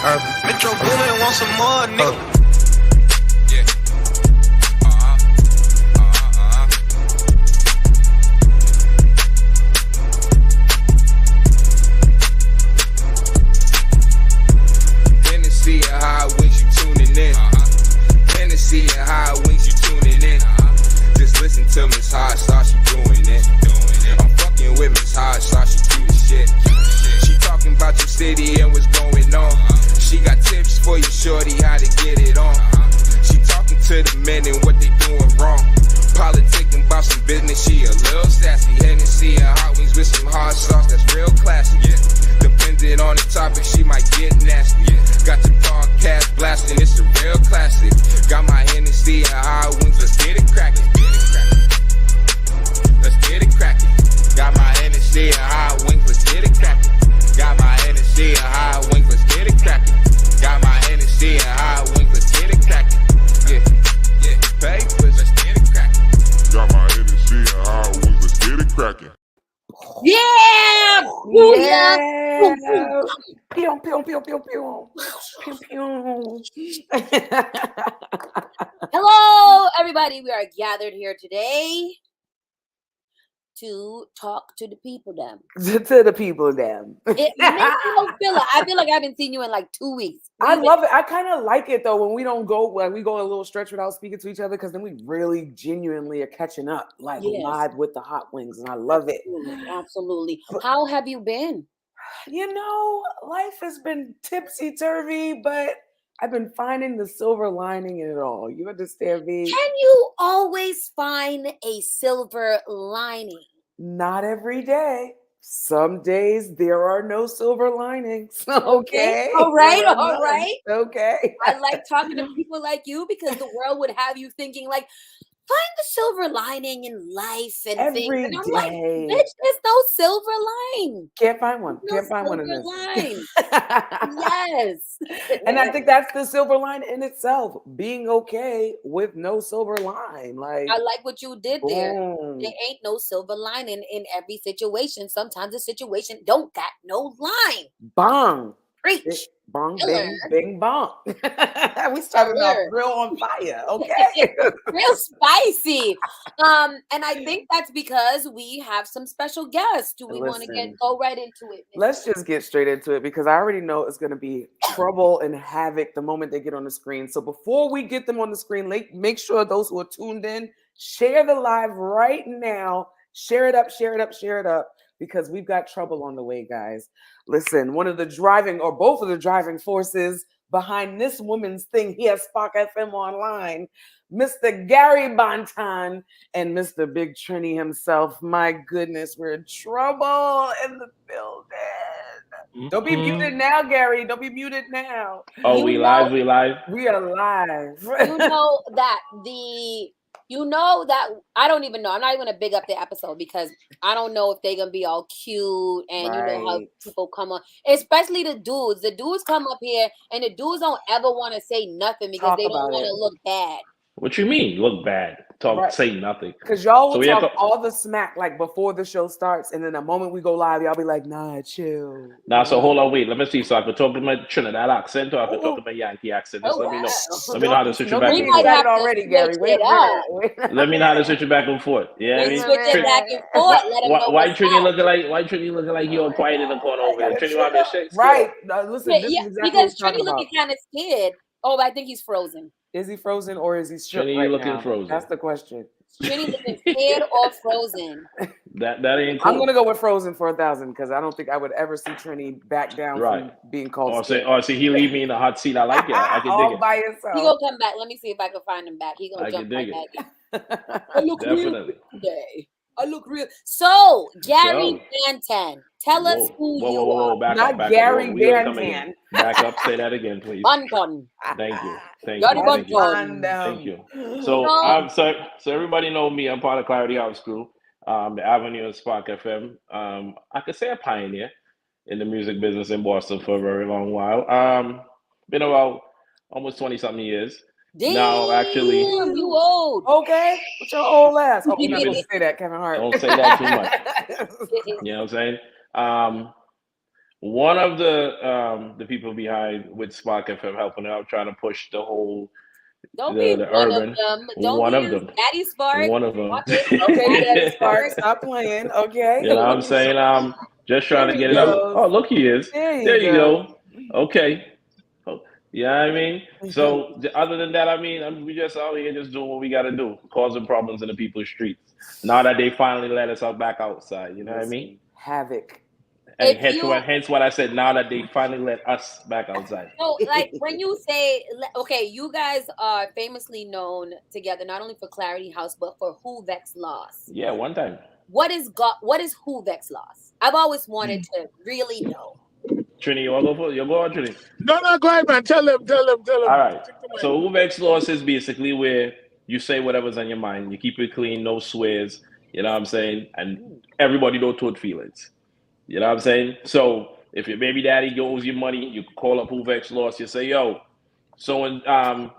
Metro Boomin want some more, nigga. Hennessy and Hotwings, you tuning in. Hennessy and Hotwings, you tuning in. Just listen to Miss Hot Sauce, she doing it. I'm fucking with Miss Hot Sauce, she cute as shit. She talking about your city and what's going on. She got tips for you, shorty, how to get it on. She talking to the men and what they doing wrong. Politicking about some business, she a little sassy. Hennessy and Hotwings with some hot sauce, that's real classy. Depending on the topic, she might get nasty. Got the podcast blasting, it's a real classic. Got my Hennessy and Hotwings, let's get it cracking. Let's get it cracking. Got my Hennessy and Hotwings, let's get it cracking. Got my Hennessy and Hotwings, let's get it cracking. Got my Hennessy and Hotwings, let's get it cracking. Yeah, papers, let's get it cracking. Got my Hennessy and Hotwings, let's get it cracking. Yeah! Yeah! Pew, pew, pew, pew, pew. Pew, pew. Hello, everybody. We are gathered here today to talk to the people, them. To the people, them. It makes me feel I feel like I haven't seen you in like 2 weeks. I love it. I kind of like it though when we don't go, when we go a little stretch without speaking to each other, because then we really genuinely are catching up, like live with the Hotwings, and I love it. Absolutely. How have you been? You know, life has been tipsy-turvy, but I've been finding the silver lining in it all. You understand me? Can you always find a silver lining? Not every day. Some days there are no silver linings. Okay. All right. Okay. I like talking to people like you because the world would have you thinking like, find the silver lining in life and Every things. And I'm day. like, bitch, there's no silver line. Can't find one. No Can't find one in silver this. line. Yes. And I think that's the silver line in itself. Being okay with no silver line. Like, I like what you did there. boom. There ain't no silver lining in every situation. Sometimes the situation don't got no line. Bong. Preach. Bong, Killer. bing, bing, bong. We started off Killer. real on fire. Okay. Real spicy. And I think that's because we have some special guests. Do we want to Listen. go right into it? Let's just get straight into it because I already know it's going to be trouble and havoc the moment they get on the screen. So before we get them on the screen, make sure those who are tuned in, share the live right now. Share it up, share it up, share it up, because we've got trouble on the way, guys. Listen, one of the driving or both of the driving forces behind this woman's thing here, Spark FM Online, Mr. Garry Banton and Mr. Big Trini himself. My goodness, we're in trouble in the building. Don't be muted now, Garry. Don't be muted now. Oh, we live. We are live. You know that I don't even know. I'm not even gonna big up the episode because I don't know if they're gonna be all cute and you know how people come on, especially the dudes. The dudes come up here and the dudes don't ever want to say nothing because they don't want to look bad. What you mean? Look bad? Say nothing. Because y'all will talk all the smack like before the show starts, and then the moment we go live, y'all be like, "Nah, chill." Nah, so hold on, wait. Let me see. So I could talk to my Trinidad accent, or I could talk to my Yankee accent. Just let me know. Let me know how to switch it back and forth. Already, Garry. Wait. Let me know how to switch it back and forth. Yeah, I mean, switch it back and forth. Let them know why Trini looking like he all quiet in the corner over there? Trini want me to shake? Right. Listen, this is exactly because Trini looking kind of scared. Oh, I think he's frozen. Is he frozen or is he shook Trini right looking now? frozen. That's the question. Trini looking scared or frozen? That ain't cool. I'm gonna go with frozen for 1,000 because I don't think I would ever see Trini back down from being called. Or see he leave me in the hot seat. I like it. I can dig it. By yourself. He gonna come back. Let me see if I can find him back. He gonna jump right back. I look real today. I look real. So Garry Banton, tell us who you are. Back Not up, Garry Banton. Back up. Say that again, please. Banton. Thank you. Thank you. So everybody know me. I'm part of Clarity House Crew, the Avenue of Spark FM. I could say a pioneer in the music business in Boston for a very long while. Been about almost 20-something years. Damn, now, actually, you old. Okay, what's your old ass? Oh, you're not supposed to say that, Kevin Hart. Don't say that too much. You know what I'm saying? one of the people behind with Spark FM helping out, trying to push the whole Don't be the one urban. of them. Don't One be of them. Daddy Spark. One of them. Okay, Daddy Spark, stop playing. Okay. You know what I'm saying? Just trying to There get he it out. goes. Oh, look, he is. There you go. Okay. Oh, yeah, I mean, so other than that, I mean, we just out here just doing what we got to do, causing problems in the people's streets. Now that they finally let us out back outside, you know what I mean? Havoc. And hence what I said. Now that they finally let us back outside. So, like when you say, okay, you guys are famously known together not only for Clarity House but for Who Vex Loss. Yeah, one time. What is Who Vex Loss? I've always wanted to really know. Trini, you want to go for it? You go on, Trini. No, go ahead, man. Tell him. All right. So Who Vex Loss is basically where you say whatever's on your mind. You keep it clean, no swears. You know what I'm saying? And everybody don't tote feelings. You know what I'm saying? So if your baby daddy owes you money, you call up Who Vex Loss. You say, yo,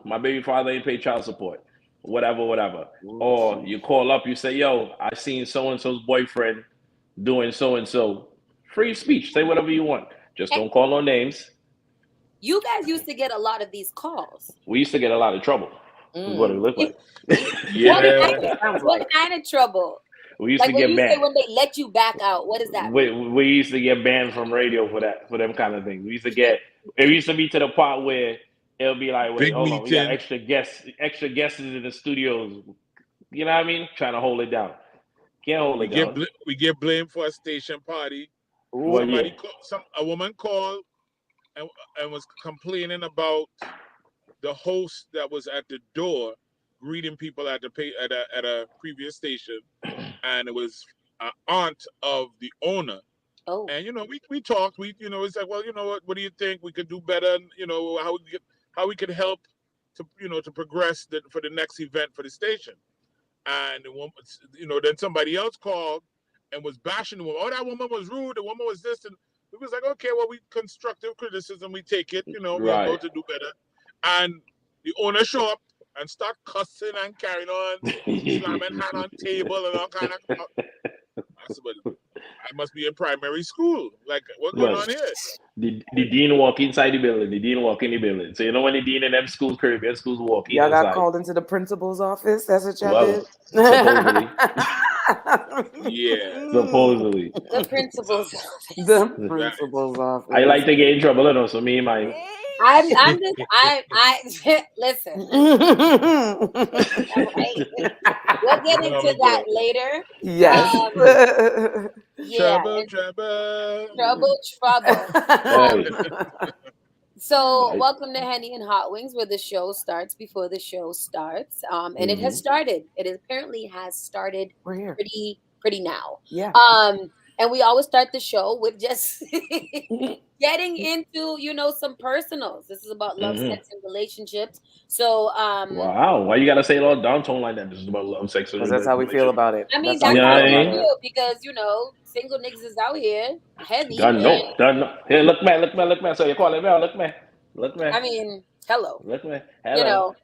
my baby father ain't pay child support. Whatever. Or you call up, you say, yo, I seen so-and-so's boyfriend doing so-and-so. Free speech. Say whatever you want. Just don't call no names. You guys used to get a lot of these calls. We used to get a lot of trouble. That's what it looked like. What kind of trouble? We used to get banned. When they let you back out, what is that? We used to get banned from radio for them kind of things. It used to be to the part where it'll be like, wait, hold on, we got extra guests in the studios. You know what I mean? Trying to hold it down. Can't hold it down. We get blamed for a station party. A woman called and was complaining about the host that was at the door greeting people at a previous station, and it was an aunt of the owner. Oh. And we talked. It's like, well, what do you think we could do better? How we could help to progress for the next event for the station. And the woman, then somebody else called and was bashing the woman. Oh, that woman was rude. The woman was this, and we was like, okay, well, we constructive criticism, we take it. We are going to do better. And the owner show up and start cussing and carrying on, slamming hand on table and all kind of. I must be in primary school. Like, what's going on here? The dean walk inside the building. The dean walk in the building. So when the dean in them schools, Caribbean schools walk in. Y'all got called into the principal's office. That's what y'all did. Supposedly. Yeah. Supposedly. The principal's office. The principal's office. I like to get in trouble, so me and my. I'm just listen. We'll get into that later. Yes. Trouble. So welcome to Henny and Hotwings, where the show starts before the show starts. And it has started. It apparently has started pretty now. Yeah. And we always start the show with just getting into, some personals. This is about love, sex, and relationships. So, wow, why you gotta say it all downtown like that? This is about love, sex, and because that's how we feel about it. I mean, that's how we feel because single niggas is out here heavy. Done no. Here, look, man. So you call it now, look, man. I mean, hello. Look, man. Hello.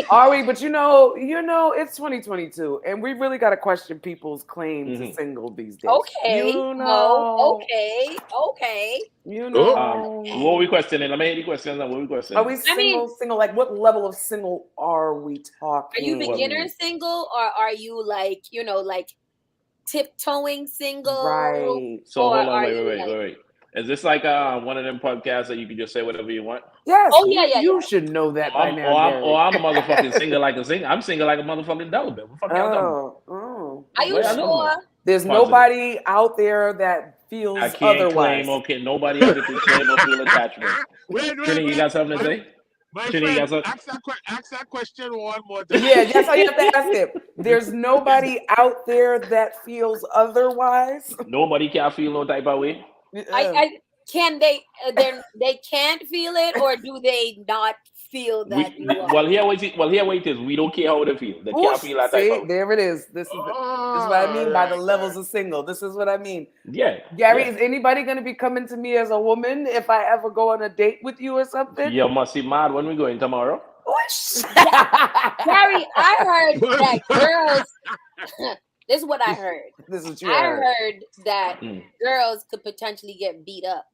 Ari, but it's 2022, and we really got to question people's claim to single these days. Okay. Okay. What are we questioning? Let me hear the questions. What are we questioning? Are we single? Like, what level of single are we talking? Are you beginner single, or are you like tiptoeing single? Right. So hold on, wait. Is this like one of them podcasts that you can just say whatever you want? Yes. Oh yeah. You should know that by now. I'm a motherfucking single like a single. I'm single like a motherfucking celibate. What the fuck y'all talking about? Are you sure? There's nobody out there that feels I can't otherwise. Claim, okay, nobody out there can claim or feel attachment. Trini, you got something to say? My friend, ask that question one more time. Yeah, that's how you have to ask it. There's nobody out there that feels otherwise. Nobody can feel no type of way. Can they can't feel it, or do they not feel that? Well, here it is. We don't care how they feel. They can't feel that type of. There it is. This is what I mean by the levels of single. This is what I mean. Yeah. Gary, is anybody going to be coming to me as a woman if I ever go on a date with you or something? You must be mad when we going tomorrow. Gary, I heard that This is what I heard. This is what you I heard. heard that girls could potentially get beat up.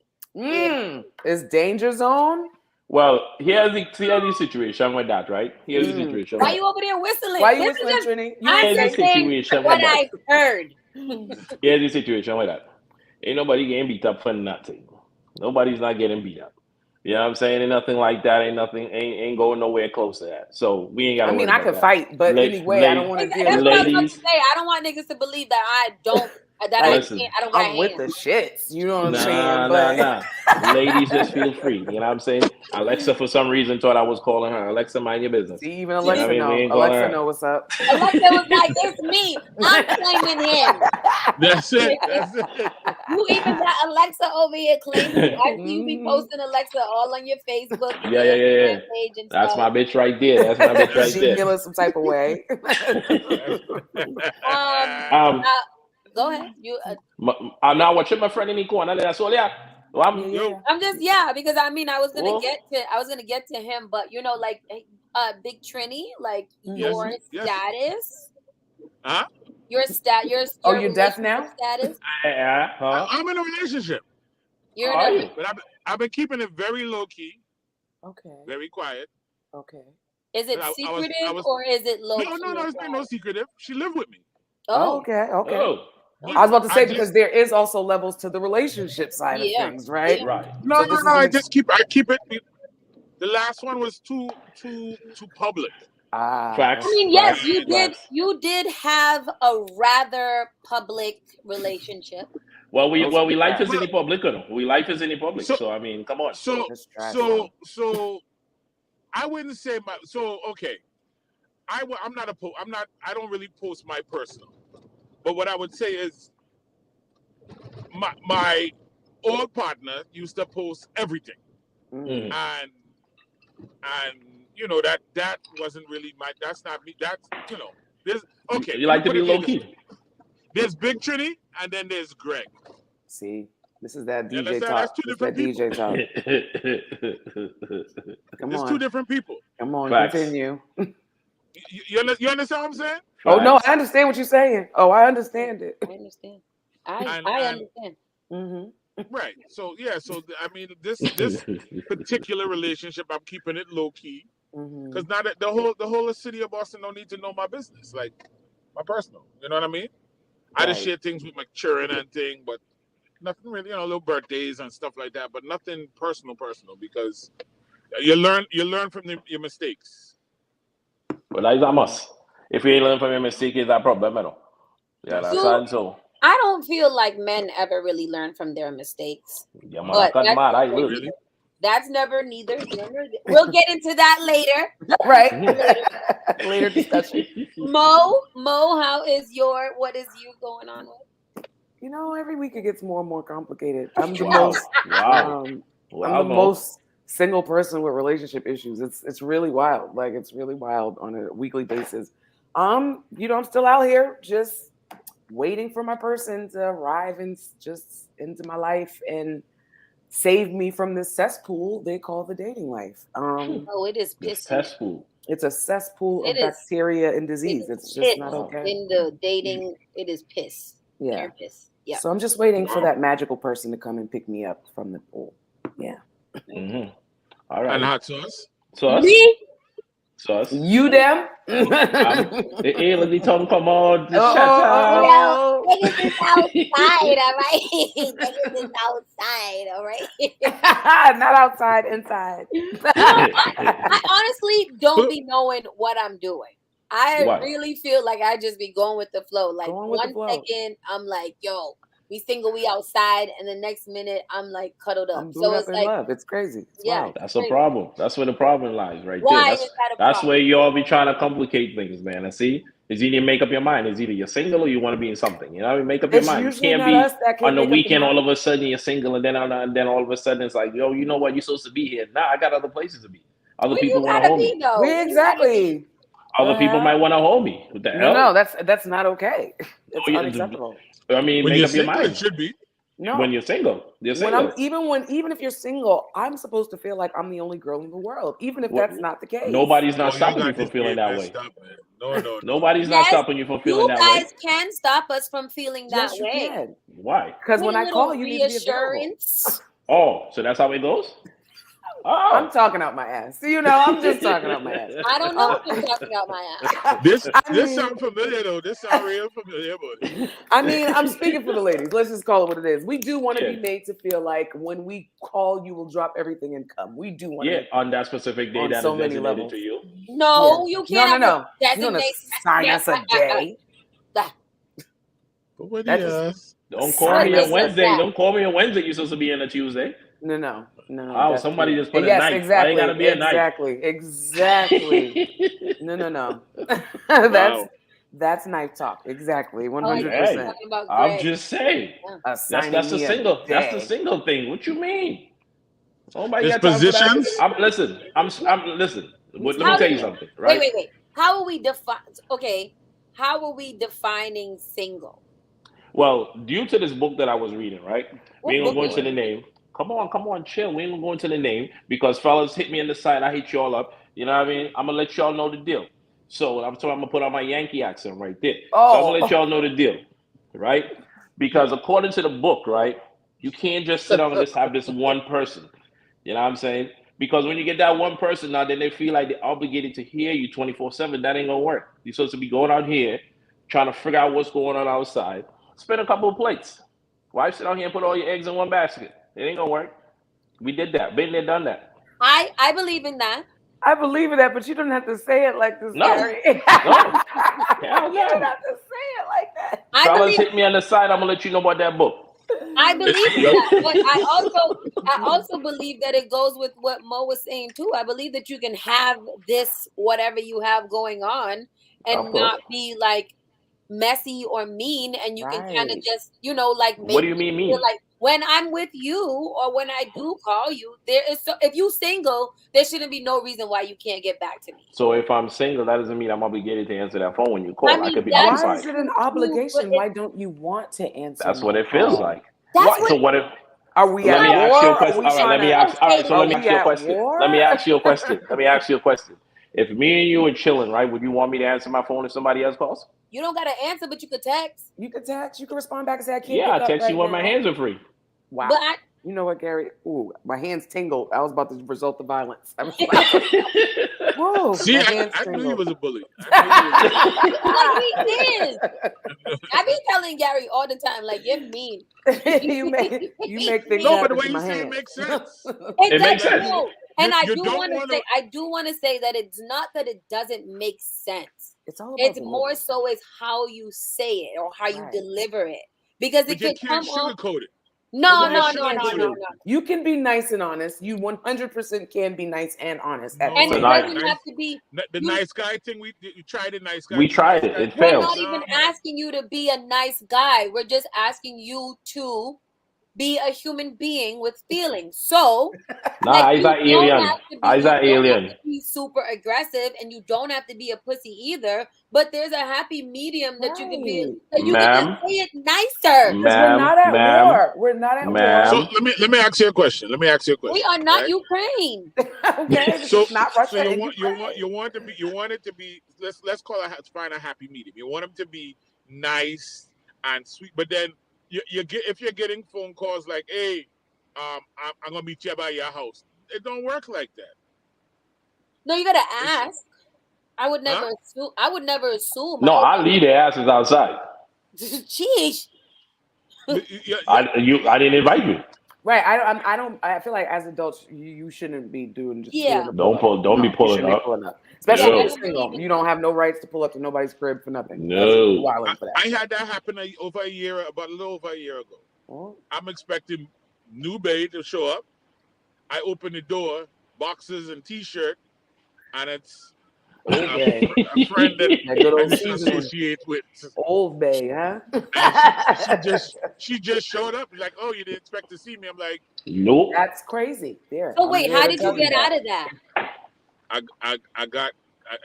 Is danger zone? Well, here's the situation with that, right? Here's the situation. Why you over there whistling? Why you This is whistling, just- Trini? I'm just saying what I heard. Here's the situation with that. Ain't nobody getting beat up for nothing. Nobody's not getting beat up. You know what I'm saying? Ain't nothing like that. Ain't going nowhere close to that. So we ain't got to worry I about could that. fight, but anyway, I don't want to deal That's with what I was about to ladies. say. I don't want niggas to believe that I don't. That Listen, I don't got I'm with the hands. shits. You know what I'm Nah, saying? But nah. Ladies, just feel free. You know what I'm saying? Alexa, for some reason, thought I was calling her. Alexa, mind your business. see, even Alexa You know what I mean? We know. ain't calling Alexa her. know what's up. Alexa was like, "It's me. I'm claiming him." That's it. That's it. You even got Alexa over here claiming after you be posting Alexa all on your Facebook and your Instagram page and That's stuff. my bitch right there. That's my bitch right She there. feeling some type of way. Go ahead. You. Now watching my friend in the corner. That's all. Yeah. I'm just because I was gonna get to him, but you know, like Big Trini, like your status. Huh? Your you're deaf now? Status. I'm in a relationship. You're in a but I've been keeping it very low key. Okay. Very quiet. Okay. Is it secretive or is it low? No, it's been no secretive. She lived with me. Oh, okay. Oh. I was about to say because there is also levels to the relationship side of things, right? Right. No. I keep it. The last one was too public. Facts. I mean, yes, Facts. you did have a rather public relationship. Well, life is in the public, you know. Life is in the public. So I mean, come on. So I wouldn't say okay. I don't really post my personal. But what I would say is my old partner used to post everything. And you know that wasn't really that's not me. That's there's okay. You like to be low key. There's Big Trini and then there's Greg. See, this is that DJ talk. talk. That's two different people. DJ talk. Come There's on. two different people. Come on, Facts. continue. You understand what I'm saying? Oh no, I understand what you're saying. Oh, I understand it. I understand. I understand. Mm-hmm. Right. So I mean, this particular relationship, I'm keeping it low key because now that the whole city of Boston don't need to know my business, like my personal. You know what I mean? I just share things with my children and thing, but nothing really, little birthdays and stuff like that, but nothing personal because you learn from your mistakes. Well, that is a must. If you ain't learn from your mistake, it's a problem, you know. Yeah, that's all. So I don't feel like men ever really learn from their mistakes. Yeah, man, I will. Really? That's never neither. We'll get into that later. Right. Later discussion. Mo, what is you going on with? Every week it gets more and more complicated. I'm the most I'm the most single person with relationship issues. It's really wild. Like it's really wild on a weekly basis. I'm still out here just waiting for my person to arrive and just into my life and save me from this cesspool they call the dating life. It is piss. Cesspool. It's a cesspool of bacteria and disease. It's just not okay. In the dating, it is piss. Yeah. Piss. Yeah. So I'm just waiting for that magical person to come and pick me up from the pool. Yeah. Mm-hmm. All right. And hot sauce? Me? Sauce. You them? Hey, let the tongue come on. Niggas is outside, all right? Niggas is outside, all right? Not outside, inside. I honestly don't be knowing what I'm doing. I really feel like I just be going with the flow. Like 1 second, I'm like, yo, we single, we outside, and the next minute I'm like cuddled up. So it's like love. It's crazy. It's wild. That's a problem. That's where the problem lies, right there. That's where you all be trying to complicate things, man. And see, it's either you make up your mind. It's either you're single or you want to be in something. You know, you make up your mind. You can't be on the weekend. All of a sudden you're single, and then all of a sudden it's like, yo, you know what? You're supposed to be here. Nah, I got other places to be. Other people want to hold me. Exactly. Other people might want to hold me. What the hell? No, that's not okay. It's unacceptable. I mean, when make you're up your single, mind. it should be. No. When you're single, even if you're single, I'm supposed to feel like I'm the only girl in the world, even if that's not the case. Nobody's not stopping you from feeling that way. No. Nobody's not stopping you from feeling You that way. guys can stop us from feeling that Yes, you way. can. Why? Because when With a I little call, you need to be available. reassurance. Oh, so that's how it goes? I'm Oh. talking out my ass. I'm just talking out my ass. I don't know if I'm talking out my ass. This sounds familiar though. This sounds real familiar, but I mean, I'm speaking for the ladies. Let's just call it what it is. We do want to Yeah. be made to feel like when we call, you will drop everything and come. We do want to Yeah, make on that specific day on that so is many designated levels. to you. No, you can't. No. You Designate. want to sign us a day? what That's yes. Don't call me What on is Wednesday. that? Don't call me on Wednesday. You're supposed to be in a Tuesday. No. Oh, that's somebody true. just put a yes, knife. exactly. Why you gotta be a knife? Exactly. No. Wow. That's knife talk. Exactly. Oh, you're 100%. talking about I'm Greg. just saying. That's Assigning the me a single. That's the day. single thing. What you mean? Nobody There's got time for that. positions. Listen. Listen. Let me How tell do you you- something. Right? Wait. How are we define? Okay, how are we defining single? Well, due to this book that I was reading, right? What We ain't gonna book go is into the it? name. Come on, chill. We ain't gonna go into the name because fellas hit me in the side. I hit y'all up. You know what I mean? I'm gonna let y'all know the deal. So I'm gonna put on my Yankee accent right there. So I'm gonna let y'all know the deal, right? Because according to the book, right, you can't just sit down and just have this one person. You know what I'm saying? Because when you get that one person now, then they feel like they're obligated to hear you 24/7. That ain't gonna work. You're supposed to be going out here, trying to figure out what's going on outside. Spin a couple of plates. Why sit out here and put all your eggs in one basket? It ain't gonna work. We did that. Been there, done that. I believe in that. I believe in that, but you don't have to say it like this, No. Gary. No. Hell You don't no. have to say it like that. I Fellas believe hit me on the side. I'm gonna let you know about that book. I believe in that, but I also believe that it goes with what Mo was saying too. I believe that you can have this whatever you have going on Of and course. not be like messy or mean, and you can kind of Right. just like What make do you mean me feel mean? like when I'm with you or when I do call you, there is if you single, there shouldn't be no reason why you can't get back to me. So if I'm single, that doesn't mean I'm obligated to answer that phone when you call. I I mean could be that's Why occupied. is it an true too, but obligation? Why don't you want to answer? That's my what it feels call? like. that's So what what if? Are we Let at me war? ask you a Are question. we All right, let trying me to? ask. All right, so Are let me we ask you a at question. war? Let me ask you a question. Let me ask you a question. If me and you are chilling, right, would you want me to answer my phone if somebody else calls? you don't gotta answer, but you could text. You can text. You can respond back and say, "I can't Yeah, I pick up text right you when my now." hands are free. Wow. But I You know what, Gary? Ooh, my hands tingled. I was about to result to violence. I was whoa, See, my I hands knew he tingled. was a bully. I he is. I be telling Gary all the time, like you're mean. you make things no, but happen the way to you my say it hands. makes sense. It makes Like, sense. No. And I you do don't want to want say, I do want to say that it's not that it doesn't make sense. It's all about It's delivery. more so is how you say it or how you Right. deliver it, because but it you could can't come off. sugarcoat it. No. You can be nice and honest. You 100% can be nice and honest at the And same it Tonight. time. doesn't have to be. The You, nice guy thing. You tried the nice guy. We thing, tried nice it. guy It thing. we're failed. not even asking you to be a nice guy. We're just asking you to be a human being with feelings. So, Nah, like, I's you an don't alien. have to be. I's You an don't have alien. to be super aggressive, and you don't have to be a pussy either. But there's a happy medium that you can be. Right. That you can just Ma'am. say it nicer. Because we're not at war. We're not at So war. let me ask you a question. We are not Right? Ukraine. Okay, this So is not Russia so and you want it to be let's call it find a happy medium. You want them to be nice and sweet, but then you get if you're getting phone calls like, hey, I'm gonna meet you by your house. It don't work like that. No, you gotta ask. I would never Huh? assume. I would never assume. No, I leave their asses outside. Jeez. I didn't invite you. Right. I feel like as adults, you shouldn't be doing Yeah. the Don't pull up. don't be You pulling shouldn't be up. pulling up. Especially Yeah, I if No. you're don't believe single. in You that. don't have no rights to pull up to nobody's crib for nothing. That's No. wilding for that. I had that happen about a little over a year ago. Well, I'm expecting new babe to show up. I open the door, boxes and t-shirt, and it's Old Bay. a friend that That good I old used to seasoning. associate with. Old Bay, huh? And she just showed up. Like, oh, you didn't expect to see me. I'm like, Nope. That's crazy. There. So I'm wait, here how to did tell you get that. out of that? I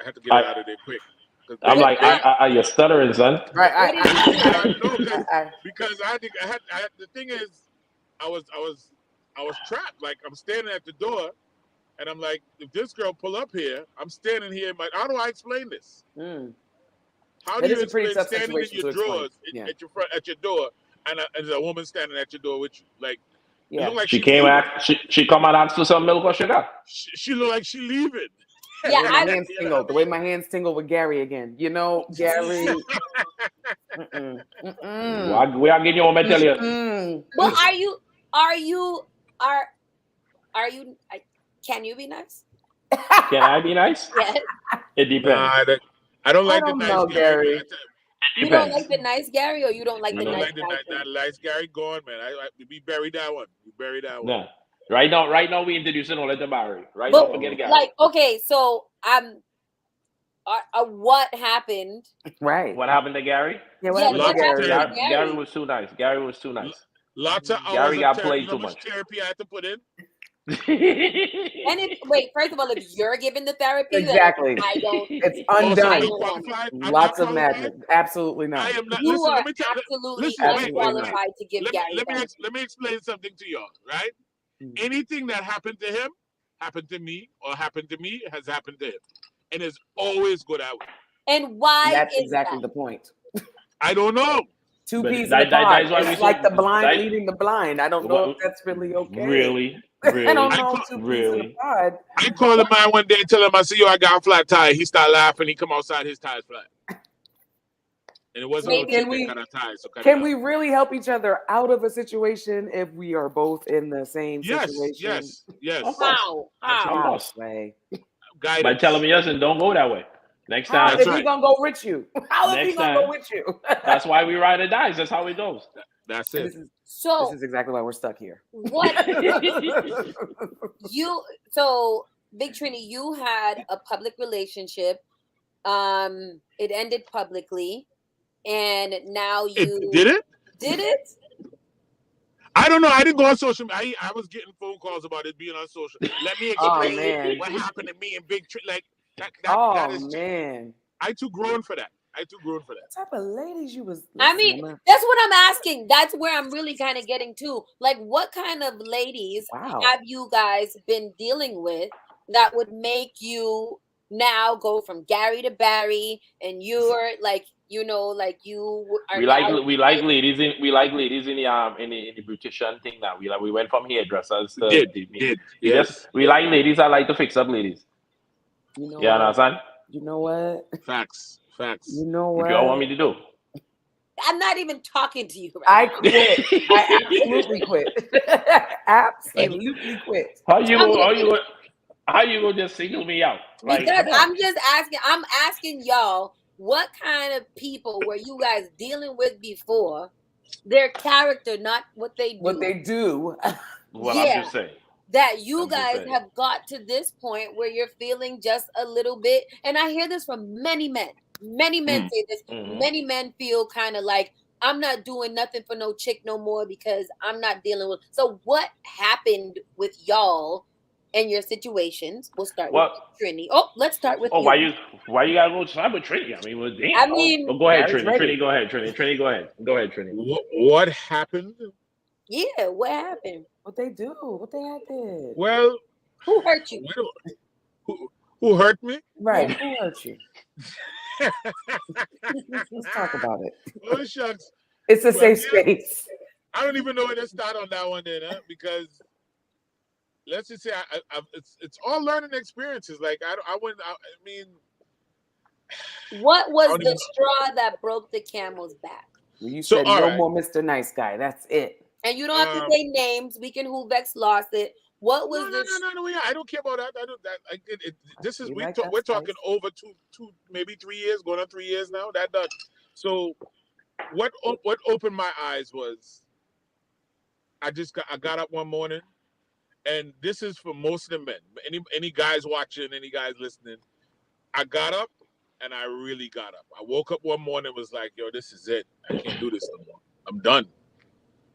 had to get it out of there quick. I'm like, But you're stuttering, son. Right. what did you do? No, because the thing is, I was trapped. Like I'm standing at the door, and I'm like, if this girl pull up here, I'm standing here. But how do I explain this? How That do is you a pretty explain tough standing in situation your to explain. drawers Yeah. at your door, and there's a woman standing at your door with you? Like, it Yeah. look like She she's came leaving. out. She come and ask for some milk or sugar. She look like she leaving. Yeah, The way my hands tingle. The way my hands tingle with Gary again. You know, Gary. We are getting you home and tell you. Well, are you can you be nice? Can I be nice? Yes. It depends. Nah, I don't like the don't nice know, Gary. Gary. You don't like the nice Gary, or you don't like I the don't nice like Gary? that nice Gary. Go on, man. We bury that one. We bury that one. No. Right now we introducing all the Barry. Right But, now, forget Gary. like, okay, so what happened? Right. What happened to Gary? Yeah, Yeah, what happened to Gary? Gary was too nice. Gary was too nice. Lots of hours Gary got of played you know too much. therapy I had to put in. And wait, first of all, if you're giving the therapy, Exactly. then I don't. It's Oh, so undone. I don't qualify? I'm Lots not of qualified? madness. Absolutely I not. am not. You Listen, are let me tell absolutely listen, wait, unqualified to give Gary therapy. let me explain something to y'all, right? Anything that happened to him happened to me, or happened to me has happened to him, and it's always go that way. And why That's is exactly that? the point. I don't know. Two But peas in that- a that- pod. that's why we It's like the said- blind that- leading the blind. I don't know if that's really okay. Really? I don't I know. call- Two peas in a pod. I called the man one day and tell him, I see you, I got a flat tire. He started laughing. He come outside, his tire's flat. And it wasn't no chick that cut our tires. So Can we really help each other out of a situation if we are both in the same situation? Yes. How? How? Way. By Guidance. telling me yes and don't go that way. Next How time. is he gonna go with you? How is he Next gonna go time. with you? That's why we ride or dies. That's how it goes. That's it. This is So exactly why we're stuck here. what so Big Trini, you had a public relationship. It ended publicly, and now you Did it? Did it? I don't know. I didn't go on social media. I was getting phone calls about it being on social. Let me explain man. what happened to me and Big Trini. Like that is man. I too grown for that. What type of ladies you was? I mean, that's what I'm asking. That's where I'm really kind of getting to. Like, what kind of ladies have you guys been dealing with that would make you now go from Gary to Barry, and you're like, you know, like you are. We like ladies in the beautician thing now. We went from hairdressers to we like ladies. I like to fix up ladies. You know what? Understand? You know what? Facts. You know what? What you all want me to do? I'm not even talking to you. Right I quit. I absolutely quit. Absolutely quit. How you go just single me out? Because I'm just asking. I'm asking y'all, what kind of people were you guys dealing with before? Their character, not what they do. What they do. Well, I'm just saying. That you guys have got to this point where you're feeling just a little bit, and I hear this from many men. Many men say this. Mm-hmm. Many men feel kind of like, I'm not doing nothing for no chick no more because I'm not dealing with. So what happened with y'all and your situations? We'll start with Trini. Oh, let's start with you. Why you gotta go start with Trini? I mean, well, damn. I mean, go ahead, Trini. Trini, go ahead. Trini, go ahead. Go ahead, Trini. What happened? Yeah, what happened? What they do? What they did? Well, who hurt you? Who hurt me? Right. Who hurt you? Let's talk about it. Oh, shucks. It's a safe space. I don't even know where to start on that one then, because let's just say it's all learning experiences. Like I mean, what was the straw that broke the camel's back? You said no more Mr. Nice Guy. That's it. And you don't have to say names. We can who Vex lost it. What was no, I don't care about that. I don't. This is we're talking over two, maybe 3 years, going on 3 years now. That done. So, what opened my eyes was, I got up one morning, and this is for most of the men. Any guys watching, any guys listening, I got up, and I really got up. I woke up one morning and was like, "Yo, this is it. I can't do this no more. I'm done."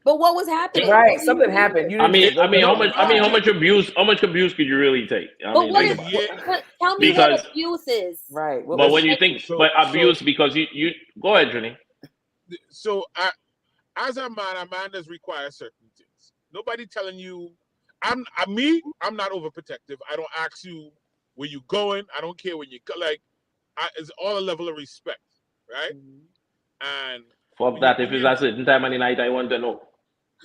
But what was happening? Right, something happened. How much abuse could you really take? Tell me what abuse is. Right. But when you think, abuse because you go ahead, Trini. So as a man does require certain things. Nobody telling you. I'm not overprotective. I don't ask you where you going. I don't care when you go. Like, it's all a level of respect. right? And Fuck that. If it's at certain time of the night, I want to know.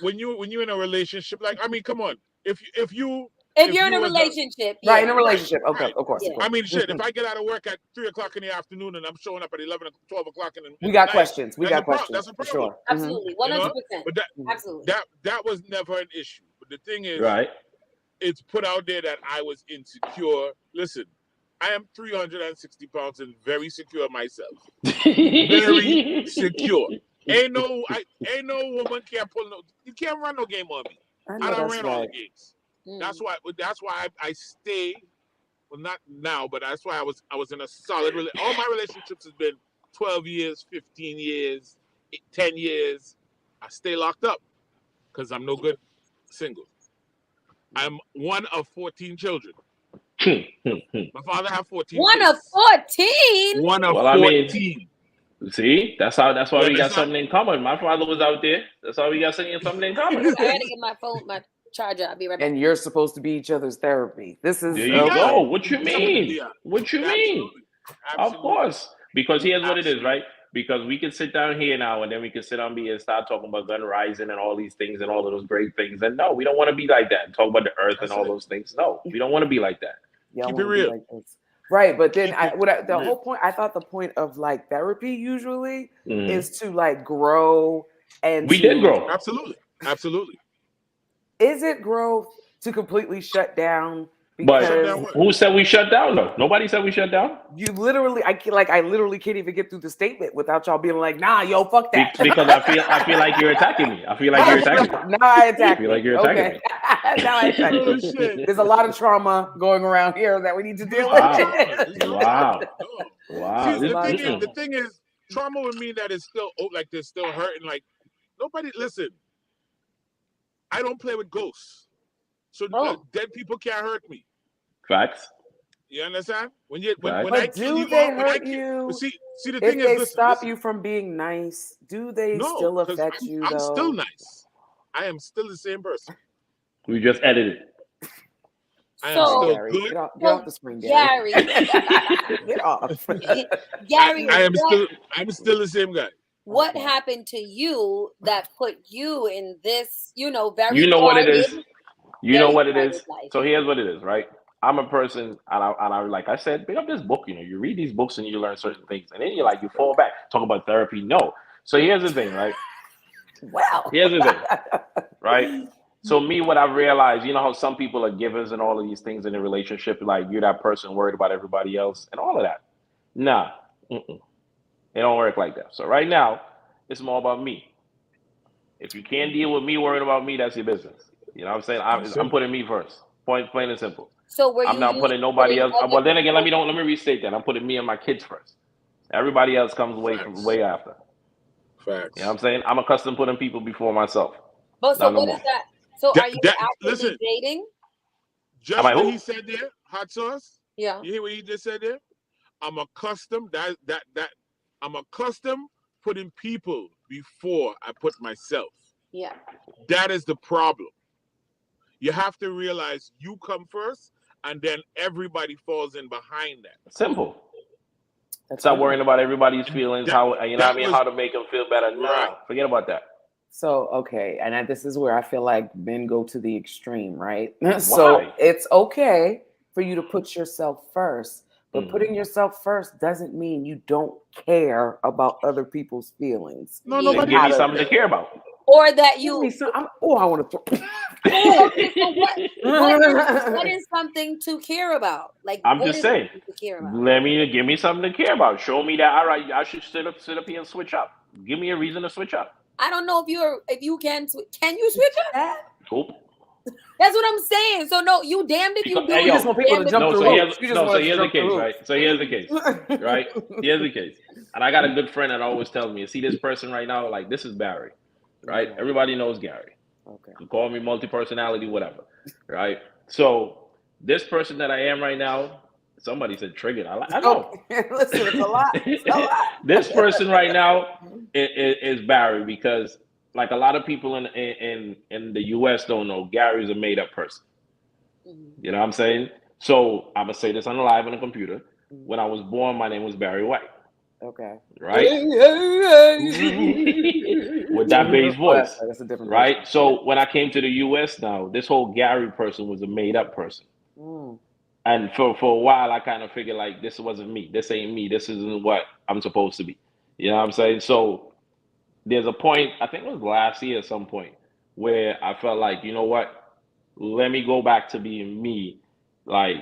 when you're in a relationship, like I mean, come on, if you're in a relationship, right, in a relationship, okay, right. of course. I mean, shit. If I get out of work at 3:00 in the afternoon and I'm showing up at 11 or 12 o'clock in the we got night, questions. We got questions. That's a problem. Sure. Absolutely, 100%. But absolutely, that was never an issue. But the thing is, Right. it's put out there that I was insecure. Listen, I am 360 pounds and very secure myself. Very secure. Ain't no woman can't pull no. You can't run no game on me. I don't run all the games. That's why I stay. Well, not now, but that's why I was in a solid. All my relationships has been 12 years, 15 years, 10 years. I stay locked up because I'm no good single. I'm one of 14 children. My father had 14. One kids. of 14. One of Well, 14. I mean, see, that's why we got something in common. My father was out there. That's why we got something in common. I gotta get my charger. I'll be right back. And you're supposed to be each other's therapy. This is there you go. What you mean? What you mean? Absolutely. Of course. Because here's what it is, right? Because we can sit down here now and then we can sit on me and start talking about gun rising and all these things and all of those great things. And no, we don't want to be like that. Talk about the earth and all those things. No, we don't want to be like that. Keep it real. Like right. But then the whole point, I thought the point of like therapy usually is to like grow and we did grow. Absolutely. Absolutely. Is it growth to completely shut down? But who said we shut down though? Nobody said we shut down. You literally, I literally can't even get through the statement without y'all being like, "Nah, yo, fuck that." Because I feel like you're attacking me. I feel like you're attacking me. Now I attack. I feel like you're attacking me. Now I attack you. There's a lot of trauma going around here that we need to deal with. Wow. See, the thing is, trauma would mean that it's still like they're still hurting. Like nobody listen. I don't play with ghosts. So dead people can't hurt me. Facts. You understand? When I kill you, they hurt you. See, the thing is, they stop you from being nice, do they still affect you? I'm still nice. I am still the same person. We just edited. I am still Gary, good. Get off the screen, Gary. Get off. Gary, I'm still the same guy. What happened to you that put you in this, very You know what it is? You know what it is? Life. So here's what it is, right? I'm a person, and I like I said, pick up this book. You read these books and you learn certain things, and then you fall back. Talk about therapy. No. So here's the thing, right? Wow. Here's the thing, right? So me, what I've realized, how some people are givers and all of these things in a relationship, like you're that person worried about everybody else and all of that. Nah, it don't work like that. So right now, it's more about me. If you can't deal with me worrying about me, that's your business. You know what I'm saying? I'm putting me first. Plain and simple. So I'm not putting nobody else. Well, then again, let me restate that. I'm putting me and my kids first. Everybody else comes way after. Facts. You know what I'm saying? I'm accustomed to putting people before myself. But so what is that? So are you actively dating? Just what he said there, hot sauce. Yeah. You hear what he just said there? I'm accustomed I'm accustomed putting people before I put myself. Yeah. That is the problem. You have to realize you come first, and then everybody falls in behind that. Simple. Stop worrying about everybody's feelings. How to make them feel better. No, forget about that. So okay, and this is where I feel like men go to the extreme, right? So it's okay for you to put yourself first, but putting yourself first doesn't mean you don't care about other people's feelings. No, nobody give me something to care about. Or that you. I want to. Okay, so what is something to care about? Like I'm just saying. To care about? Give me something to care about. Show me that. All right, I should sit up here and switch up. Give me a reason to switch up. I don't know if you can. Can you switch up? Nope. That's what I'm saying. So no, you damned if you do. You just want people to jump through hoops. So here's the case, right? So here's the case, right? Here's the case. And I got a good friend that always tells me, see this person right now, like this is Barry, right? Everybody knows Gary. Okay. You call me multi-personality, whatever, right? So this person that I am right now, somebody said triggered. I know. Listen, it's a lot. It's a lot. This person right now is Barry because, like a lot of people in the U.S. don't know, Gary's a made-up person. You know what I'm saying? So I'm gonna say this on the live on the computer. When I was born, my name was Barry White. Okay. Right? With that bass voice. That's a different right? person. So when I came to the US now, this whole Gary person was a made up person. And for a while I kind of figured like this wasn't me. This ain't me. This isn't what I'm supposed to be. You know what I'm saying? So there's a point, I think it was last year at some point, where I felt like, you know what? Let me go back to being me. Like,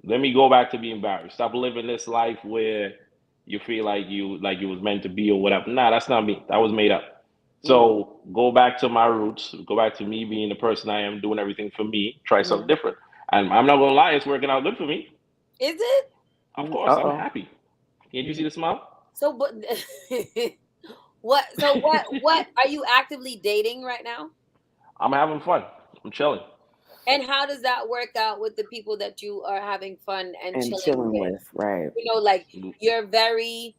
let me go back to being Barry. Stop living this life where you feel like you was meant to be or whatever. Nah, that's not me. That was made up. So go back to my roots. Go back to me being the person I am, doing everything for me. Try something different. And I'm not gonna lie, it's working out good for me. Is it? Of course, I'm happy. Can't you see the smile? So, but what? So what? Are you actively dating right now? I'm having fun. I'm chilling. And how does that work out with the people that you are having fun and chilling with? Right. You know, like you're very.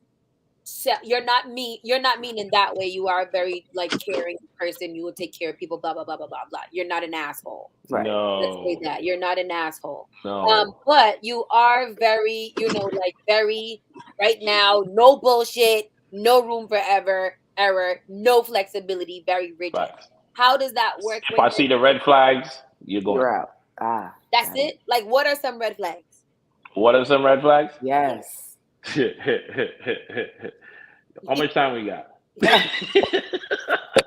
You're not mean. You're not mean in that way. You are a very like caring person. You will take care of people. Blah blah blah blah blah blah. You're not an asshole. Right. Let's say No. that you're not an asshole. No. But you are very, like very right now. No bullshit. No room for error. No flexibility. Very rigid. Facts. How does that work? If I see the red flags, you're out. That's it. Like, what are some red flags? What are some red flags? Yes. How much time we got?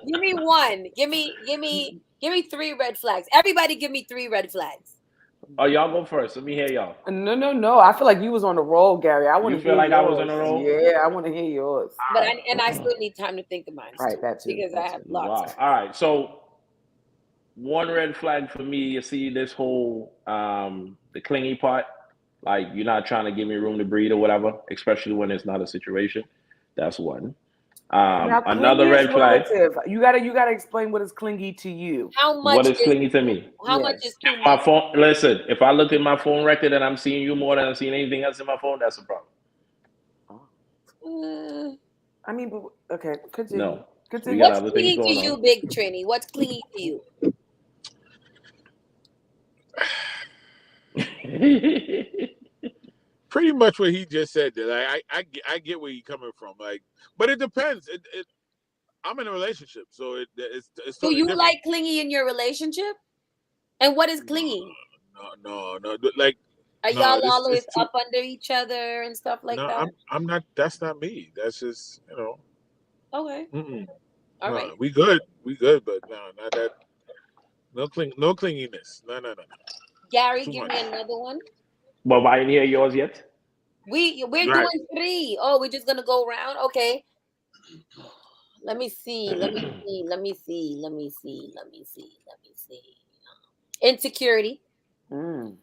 Give me one. Give me 3 red flags. Everybody give me 3 red flags. Oh, y'all go first. Let me hear y'all. No. I feel like you was on the roll, Gary. I want to hear feel like yours. I was on the roll? Yeah, I want to hear yours. But I still need time to think of mine. Right, that too. Because I have lots. Wow. All right. So one red flag for me, you see this whole the clingy part. Like you're not trying to give me room to breathe or whatever, especially when it's not a situation. That's one. Another red flag. You gotta explain what is clingy to you. How much what is clingy to me? How much is too my much? phone? Listen, if I look at my phone record and I'm seeing you more than I'm seeing anything else in my phone, that's a problem. I mean, okay, continue. No. Continue. What's clingy to you, Big Trini? What's clingy to you? Pretty much what he just said. That I get where you're coming from. Like, but it depends. I'm in a relationship, so it's So totally you different. like clingy in your relationship? And what is clingy? No. Like, are y'all always up under each other and stuff like that? I'm not. That's not me. That's just Okay. All right. We good, but no, not that. No clinginess. No. Gary, Too give much. me another one. But I didn't hear yours yet. We're Right. doing 3. Oh, we're just gonna go around. Okay. Let me see. Insecurity. And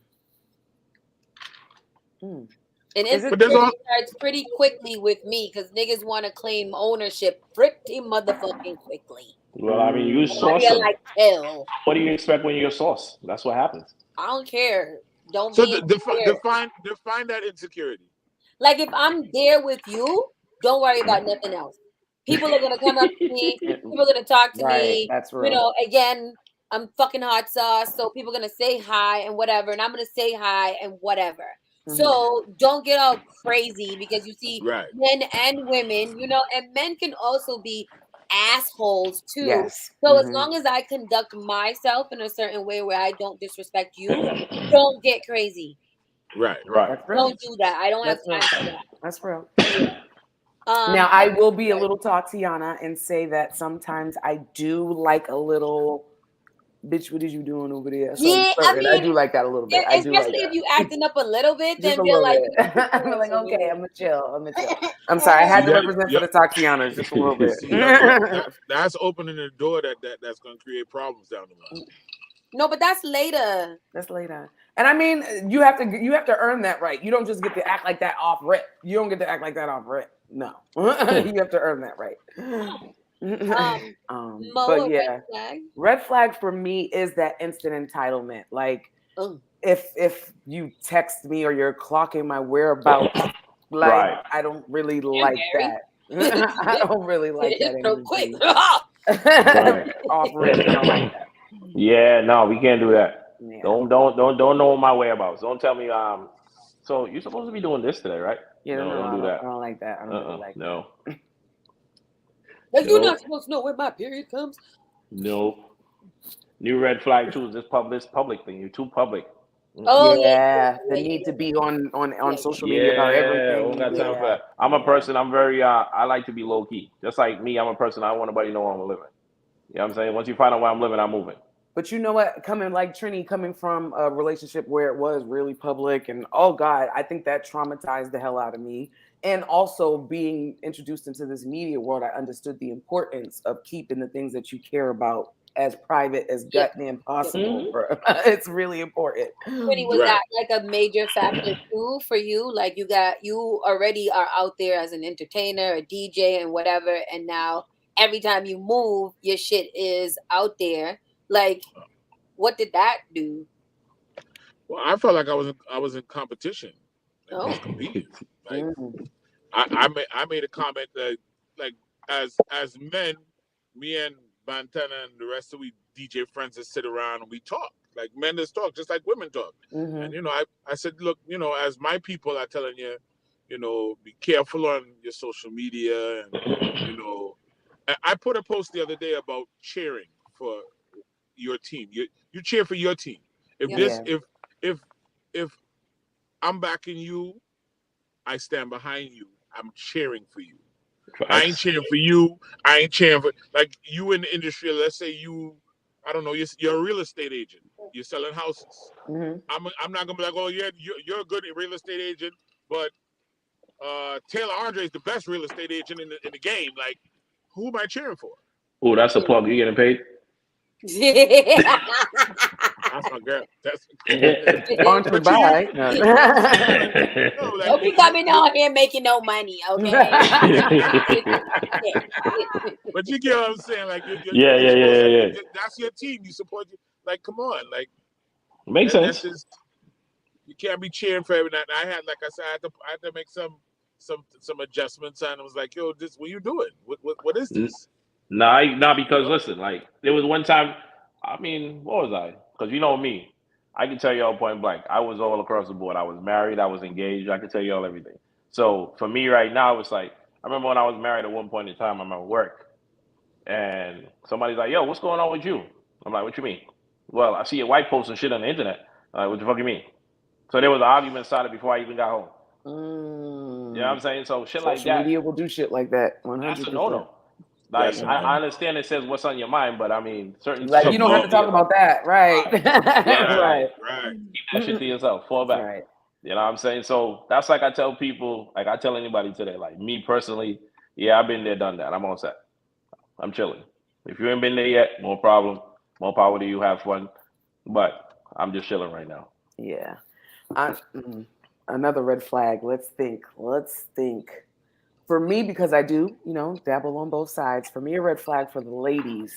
insecurity starts pretty quickly with me because niggas want to claim ownership pretty motherfucking quickly. Well, I mean, you sauce How do them. like tell? What do you expect when you're sauce? That's what happens. I don't care. Don't So be define that insecurity. Like if I'm there with you, don't worry about nothing else. People are gonna come up to me. People are gonna talk to me. That's real. Again, I'm fucking hot sauce, so people are gonna say hi and whatever, and I'm gonna say hi and whatever. So don't get all crazy because you see men and women, and men can also be assholes too. Yes. So as long as I conduct myself in a certain way where I don't disrespect you, don't get crazy. Right. Don't do that. I don't have time for that. That's real. Now I will be a little Tatiana and say that sometimes I do like a little. Bitch, what is you doing over there? I do like that a little bit. Especially if you acting up a little bit, then be like, I'm like, okay, I'm gonna chill. I'm sorry, I had to represent for the Tatianas just a little bit. That's opening the door that's gonna create problems down the line. No, but that's later. And I mean, you have to earn that right. You don't just get to act like that off rip. You don't get to act like that off rip. No, you have to earn that right. But yeah, red flag for me is that instant entitlement. Like if you text me or you're clocking my whereabouts, like I don't really like that. I don't really like that. So quick. Off rip, I don't like that. Yeah, no, we can't do that. Yeah. Don't know my whereabouts. Don't tell me. So you're supposed to be doing this today, right? Yeah, No, don't do that. I don't like that. I don't really like No. that. Like you're No. not supposed to know when my period comes. No. New red flag too is this public thing. You're too public. Oh Yeah, the yeah, need to be yeah. on social media about Yeah, I everything. don't got time for Yeah, that. I'm a yeah. person, I'm very I like to be low key. Just like me, I'm a person, I don't want nobody to know where I'm living. You know what I'm saying? Once you find out where I'm living, I'm moving. But you know what? Coming like Trini, coming from a relationship where it was really public, and oh God, I think that traumatized the hell out of me. And also being introduced into this media world, I understood the importance of keeping the things that you care about as private as goddamn possible, Mhm. bro. It's really important. Trini, was Right. that like a major factor too for you? Like you already are out there as an entertainer, a DJ, and whatever, and now every time you move, your shit is out there. Like, what did that do? Well, I felt like I was in competition. Like we Oh, was competing. Like Mm. I made a comment that like as men, me and Bantana and the rest of we DJ friends that sit around and we talk. Like men just talk, just like women talk. And Mm-hmm. I said, look, as my people are telling you, be careful on your social media and I put a post the other day about cheering for your team. You cheer for your team. If yeah. this Yeah. if I'm backing you, I stand behind you. I'm cheering for you. I ain't Facts. cheering for you. I ain't cheering for like you in the industry. Let's say I don't know, you're a real estate agent. You're selling houses. Mm-hmm. I'm not gonna be like, oh yeah, you're a good real estate agent, but Taylor Andre is the best real estate agent in the game. Like, who am I cheering for? Oh, that's a plug. You getting paid? That's my girl. That's Sponsored but you by. know what I'm saying? Like, no, like Don't be coming out here making no money, okay? but you get what I'm saying. Like you're supposed to. Yeah. That's your team. You support. Like, come on. Like Makes that's sense. just you can't be cheering for every night. I had, like I said, I had to make some adjustments, and I was like, yo, this what you doing? What is this? Nah, because You listen, like there was one time. I mean, what was I? Because you know me, I can tell you all point blank. I was all across the board. I was married. I was engaged. I can tell you all everything. So for me right now, it's like I remember when I was married at one point in time. I'm at work, and somebody's like, "Yo, what's going on with you?" I'm like, "What you mean?" Well, I see your wife posting shit on the internet. I'm like, what the fuck you mean? So there was an argument started before I even got home. You know what I'm saying? So shit like Social that, media will do shit like that. that's a 100%. no-no. that's Like I understand it says what's on your mind, but I mean certain Like shit you you don't have need to to be talk about that, right? right. Right. right. Keep that shit to yourself. Fall back. Right. You know what I'm saying? So that's like I tell people, like I tell anybody today, like me personally, yeah, I've been there, done that. I'm all set. I'm chilling. If you ain't been there yet, no problem. More power to you. Have fun. But I'm just chilling right now. Yeah. Another red flag. Let's think. Let's think. For me, because I do, dabble on both sides. For me, a red flag for the ladies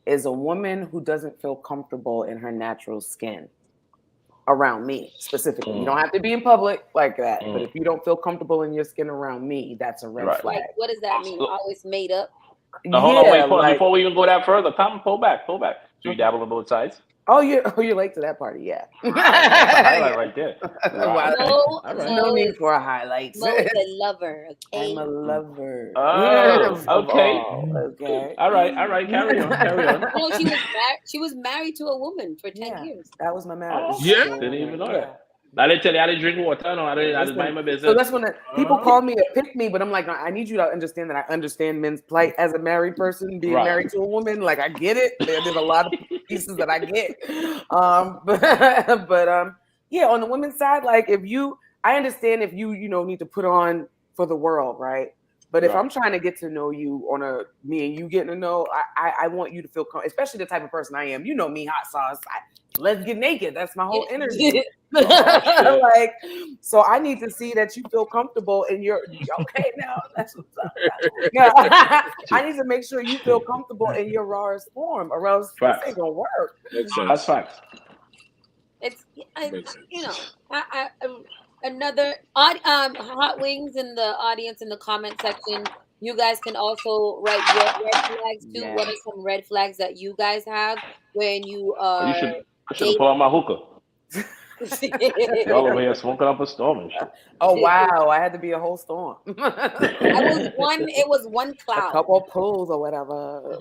is a woman who doesn't feel comfortable in her natural skin around me specifically. You don't have to be in public like that, but if you don't feel comfortable in your skin around me, that's a red Right. flag. Like, what does that mean? Always made up? Now, hold on, Yeah, wait, pause. like Before we even go that further, come pull back. So you okay. dabble on both sides? Oh, you're late to that party, yeah. Right. That's a highlight right there. Right. Well, All right. no Mo need is for a highlight. Mo is a lover, I'm okay? a lover Oh, of okay. all. Okay. All right. Carry on. No, she was married to a woman for 10 Yeah, years. that was my marriage. Oh, okay. Yeah. Didn't So even know yeah. that. I didn't tell you I didn't drink water. No, I just mind Listen, my so business. that's when people call me a pick me, but I'm like, I need you to understand that I understand men's plight as a married person being Right. married to a woman. Like I get it. There's a lot of pieces that I get. Yeah, on the women's side, like I understand if you need to put on for the world, right? But if Right. I'm trying to get to know you me and you getting to know, I want you to feel comfortable, especially the type of person I am. You know me, hot sauce. Let's get naked. That's my whole energy. Oh, Like, so I need to see that you feel comfortable and you're okay now. That's what's up. No, I need to make sure you feel comfortable in your rawest form, or else this facts. ain't gonna work. Makes That's sense. facts. It's Makes sense. another hot wings in the audience in the comment section. You guys can also write your red flags too. What Yeah. are some red flags that you guys have when you Oh, are I should have dating? pulled out my hookah. Y'all over here smoking up a storm and shit. Oh wow, I had to be a whole storm. It was one A cloud. couple of pulls or whatever.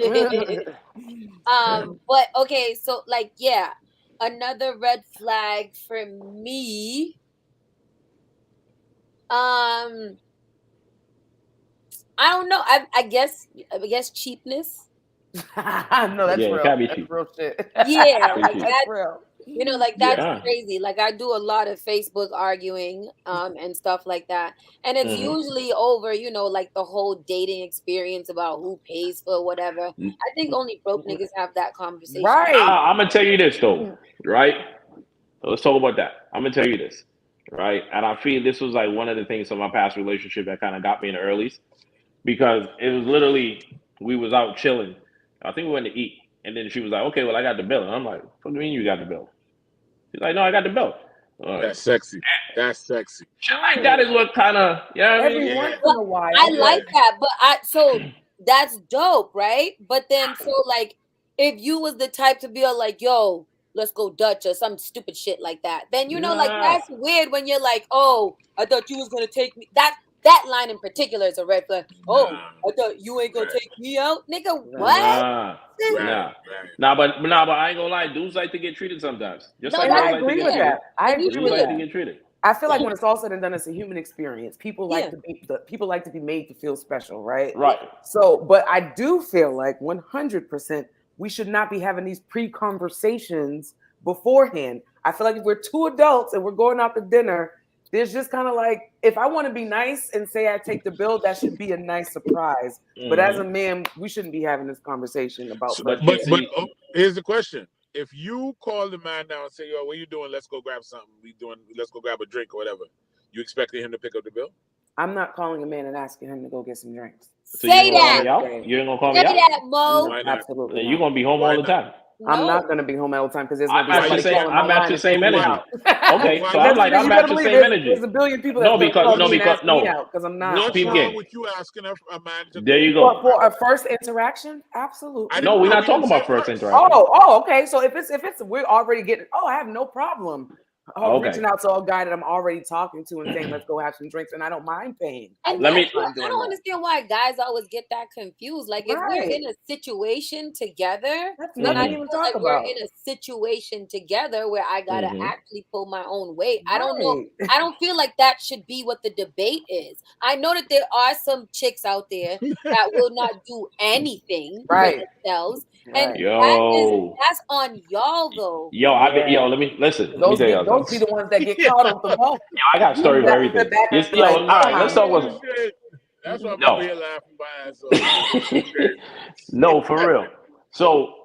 But okay, so like yeah, another red flag for me. I don't know. I guess cheapness. No, that's Yeah, it real. can't be That's cheap. real shit. Yeah, like cheap. That's that. real. You know, like that's Yeah. crazy. Like I do a lot of Facebook arguing, and stuff like that, and it's Mhm. usually over, you know, like the whole dating experience about who pays for whatever. I think only broke niggas have that conversation. Right. I'm gonna tell you this though, right? So let's talk about that. I'm gonna tell you this, right? And I feel this was like one of the things from my past relationship that kind of got me in the earlies, because it was literally we was out chilling. I think we went to eat, and then she was like, "Okay, well, I got the bill," and I'm like, "What do you mean you got the bill?" She's like, "No, I got the bill." All right. That's sexy. That's sexy. Like that is what kind of, you know what I mean? Every once in a while. I like that, but so that's dope, right? But then so like if you was the type to be like, yo, let's go Dutch or some stupid shit like that, then you know, like Nah. that's weird when you're like, oh, I thought you was gonna take me. That line in particular is a red flag. Oh, I thought you ain't gonna take me out, nigga. What? Nah, but I ain't gonna lie, dudes like to get treated sometimes. Just No, like And girls I like to agree get with treated. that. I agree Dudes with like to that. get treated. I feel like when it's all said and done, it's a human experience. People like people like to be made to feel special, right? Right. So, but I do feel like 100% we should not be having these pre-conversations beforehand. I feel like if we're two adults and we're going out to dinner, there's just kind of like, if I want to be nice and say I take the bill, that should be a nice surprise. But as a man, we shouldn't be having this conversation about. But here's the question: if you call the man now and say, "Yo, what you doing? Let's go grab something. Let's go grab a drink or whatever," you expecting him to pick up the bill? I'm not calling a man and asking him to go get some drinks. So you ain't gonna call me out? You ain't gonna call me out? Say that, Mo. No, absolutely. Then you're gonna be home all the time. I'm not going to be home all the time because there's going to be I'm at the same energy. Okay, so I'm I'm at the same energy. There's a billion people No, that because I'm not. What's wrong with you asking a man to? There you go. For a first interaction, absolutely. No, we're not talking about first interaction. Oh, okay. So if it's we're already getting. Oh, I have no problem. Reaching out to a guy that I'm already talking to and saying, "Let's go have some drinks," and I don't mind paying. And I don't understand why guys always get that confused. Like if we're in a situation together, that's then nothing to even talk about. We're in a situation together where I gotta actually pull my own weight. I don't know. I don't feel like that should be what the debate is. I know that there are some chicks out there that will not do anything for themselves. And that's on y'all though. Let me listen. Let me tell y'all those be the ones that get caught off the ball. I got a story for everything. All right, let's talk about. That's what I'm here laughing by. No, for real. So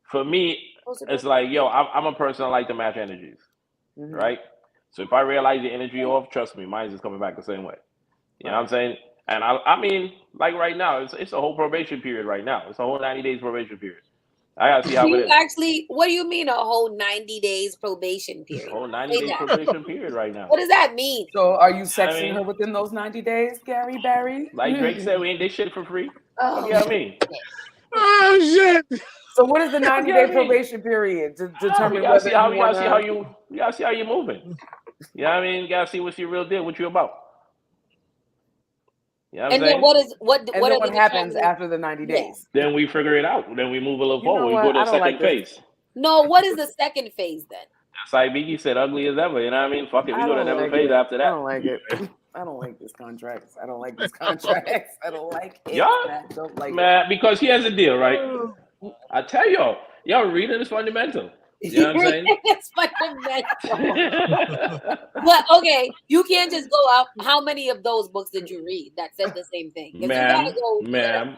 for me, it's like, I'm a person that like to match energies, right? So if I realize the energy off, trust me, mine's is coming back the same way. You know what I'm saying? And I mean, like right now, it's a whole probation period right now. It's a whole 90 days probation period. I gotta see how it is. Actually, what do you mean a whole 90 days probation period? A whole 90 days probation period right now. What does that mean? So are you sexing her within those 90 days, Garry Barry? Like Drake said, we ain't this shit for free. You know what I mean? Oh shit. So what is the 90-day probation period to determine whether you gotta see how you're moving. You know what I mean? You gotta see what's your real deal, what you about. You know and then what happens after the 90 days? Then we figure it out. Then we move a little forward. We go to the second phase. No, what is the second phase then? That's like Biggie said, ugly as ever. You know what I mean? Fuck it. We go to another phase after that. I don't like it. I don't like this contract. I don't like this contract. I don't like it. I don't like it. Because here's the deal, right? I tell y'all reading is fundamental. You know what I'm saying? It's fundamental. But okay, you can't just go out. How many of those books did you read that said the same thing? Ma'am.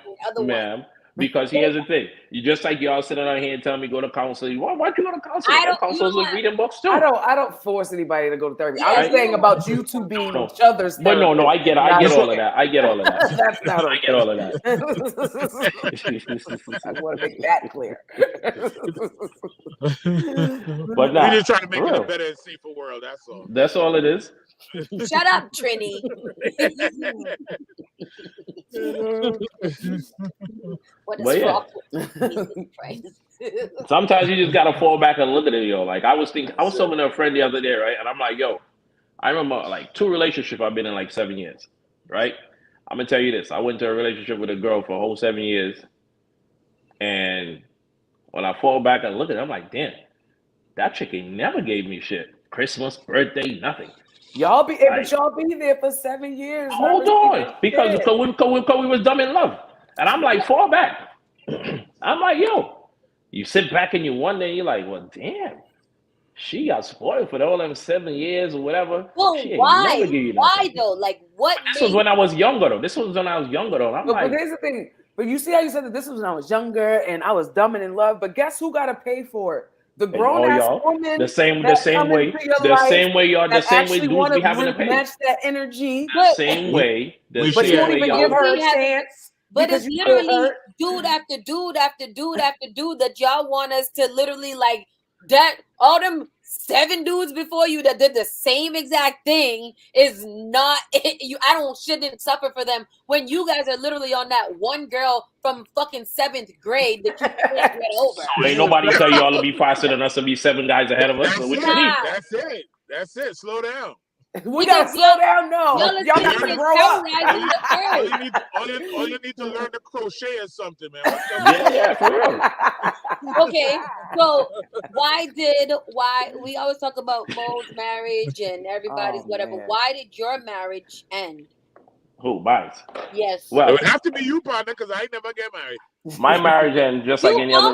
Because here's the thing. You just like y'all sitting on here and telling me go to counseling. Why don't you go to counseling? Counselors was reading books too. I don't force anybody to go to therapy. I was saying about you two being each other's But no, I get all of that. I get all of that. That's not okay. I get all of that. I want to make that clear. But nah, we just trying to make it a better and safer world. That's all. That's all it is. Shut up, Trini. What is wrong with Sometimes you just gotta fall back and look at it, yo. Like I was talking to a friend the other day, right? And I'm like, yo, I remember like 2 relationships I've been in like 7 years, right? I'm gonna tell you this. I went to a relationship with a girl for a whole 7 years, and when I fall back and look at it, I'm like, damn, that chick ain't never gave me shit. Christmas, birthday, nothing. Y'all be Like, there for 7 years. hold on, because we was dumb in love, and I'm like, fall back. I'm like, yo, you sit back and you wonder, and you're like, well, damn, she got spoiled for all them 7 years or whatever. Well, She ain't why? never give you Why nothing. though? Like, what? This was when I was younger, though. I'm But like, here's the thing. But you see how you said that this was when I was younger and I was dumb and in love. But guess who got to pay for it? The grown ass y'all, woman. the same that way, come into your the life same way, y'all, the that same way actually dudes want be having to to pay. match that energy. Same way, the But you same won't way, even y'all. give her a chance. But because it's you feel literally hurt. dude after dude after dude after dude that y'all want us to literally like that. All them 7 dudes before you that did the same exact thing is not you. Shouldn't suffer for them when you guys are literally on that one girl from fucking 7th grade that you can't get over. Ain't nobody tell y'all to be faster than us and be 7 guys ahead of us. That's So what it. you mean? That's it. Slow down. We gotta slow down. No, y'all gotta grow up. All you need to learn to crochet or something, man. Yeah, for real. Okay, so why we always talk about Mo's marriage and everybody's whatever. Man. Why did your marriage end? Who buys? Yes. It Well, would have to be you, partner, because I ain't never get married. my marriage ended just like any other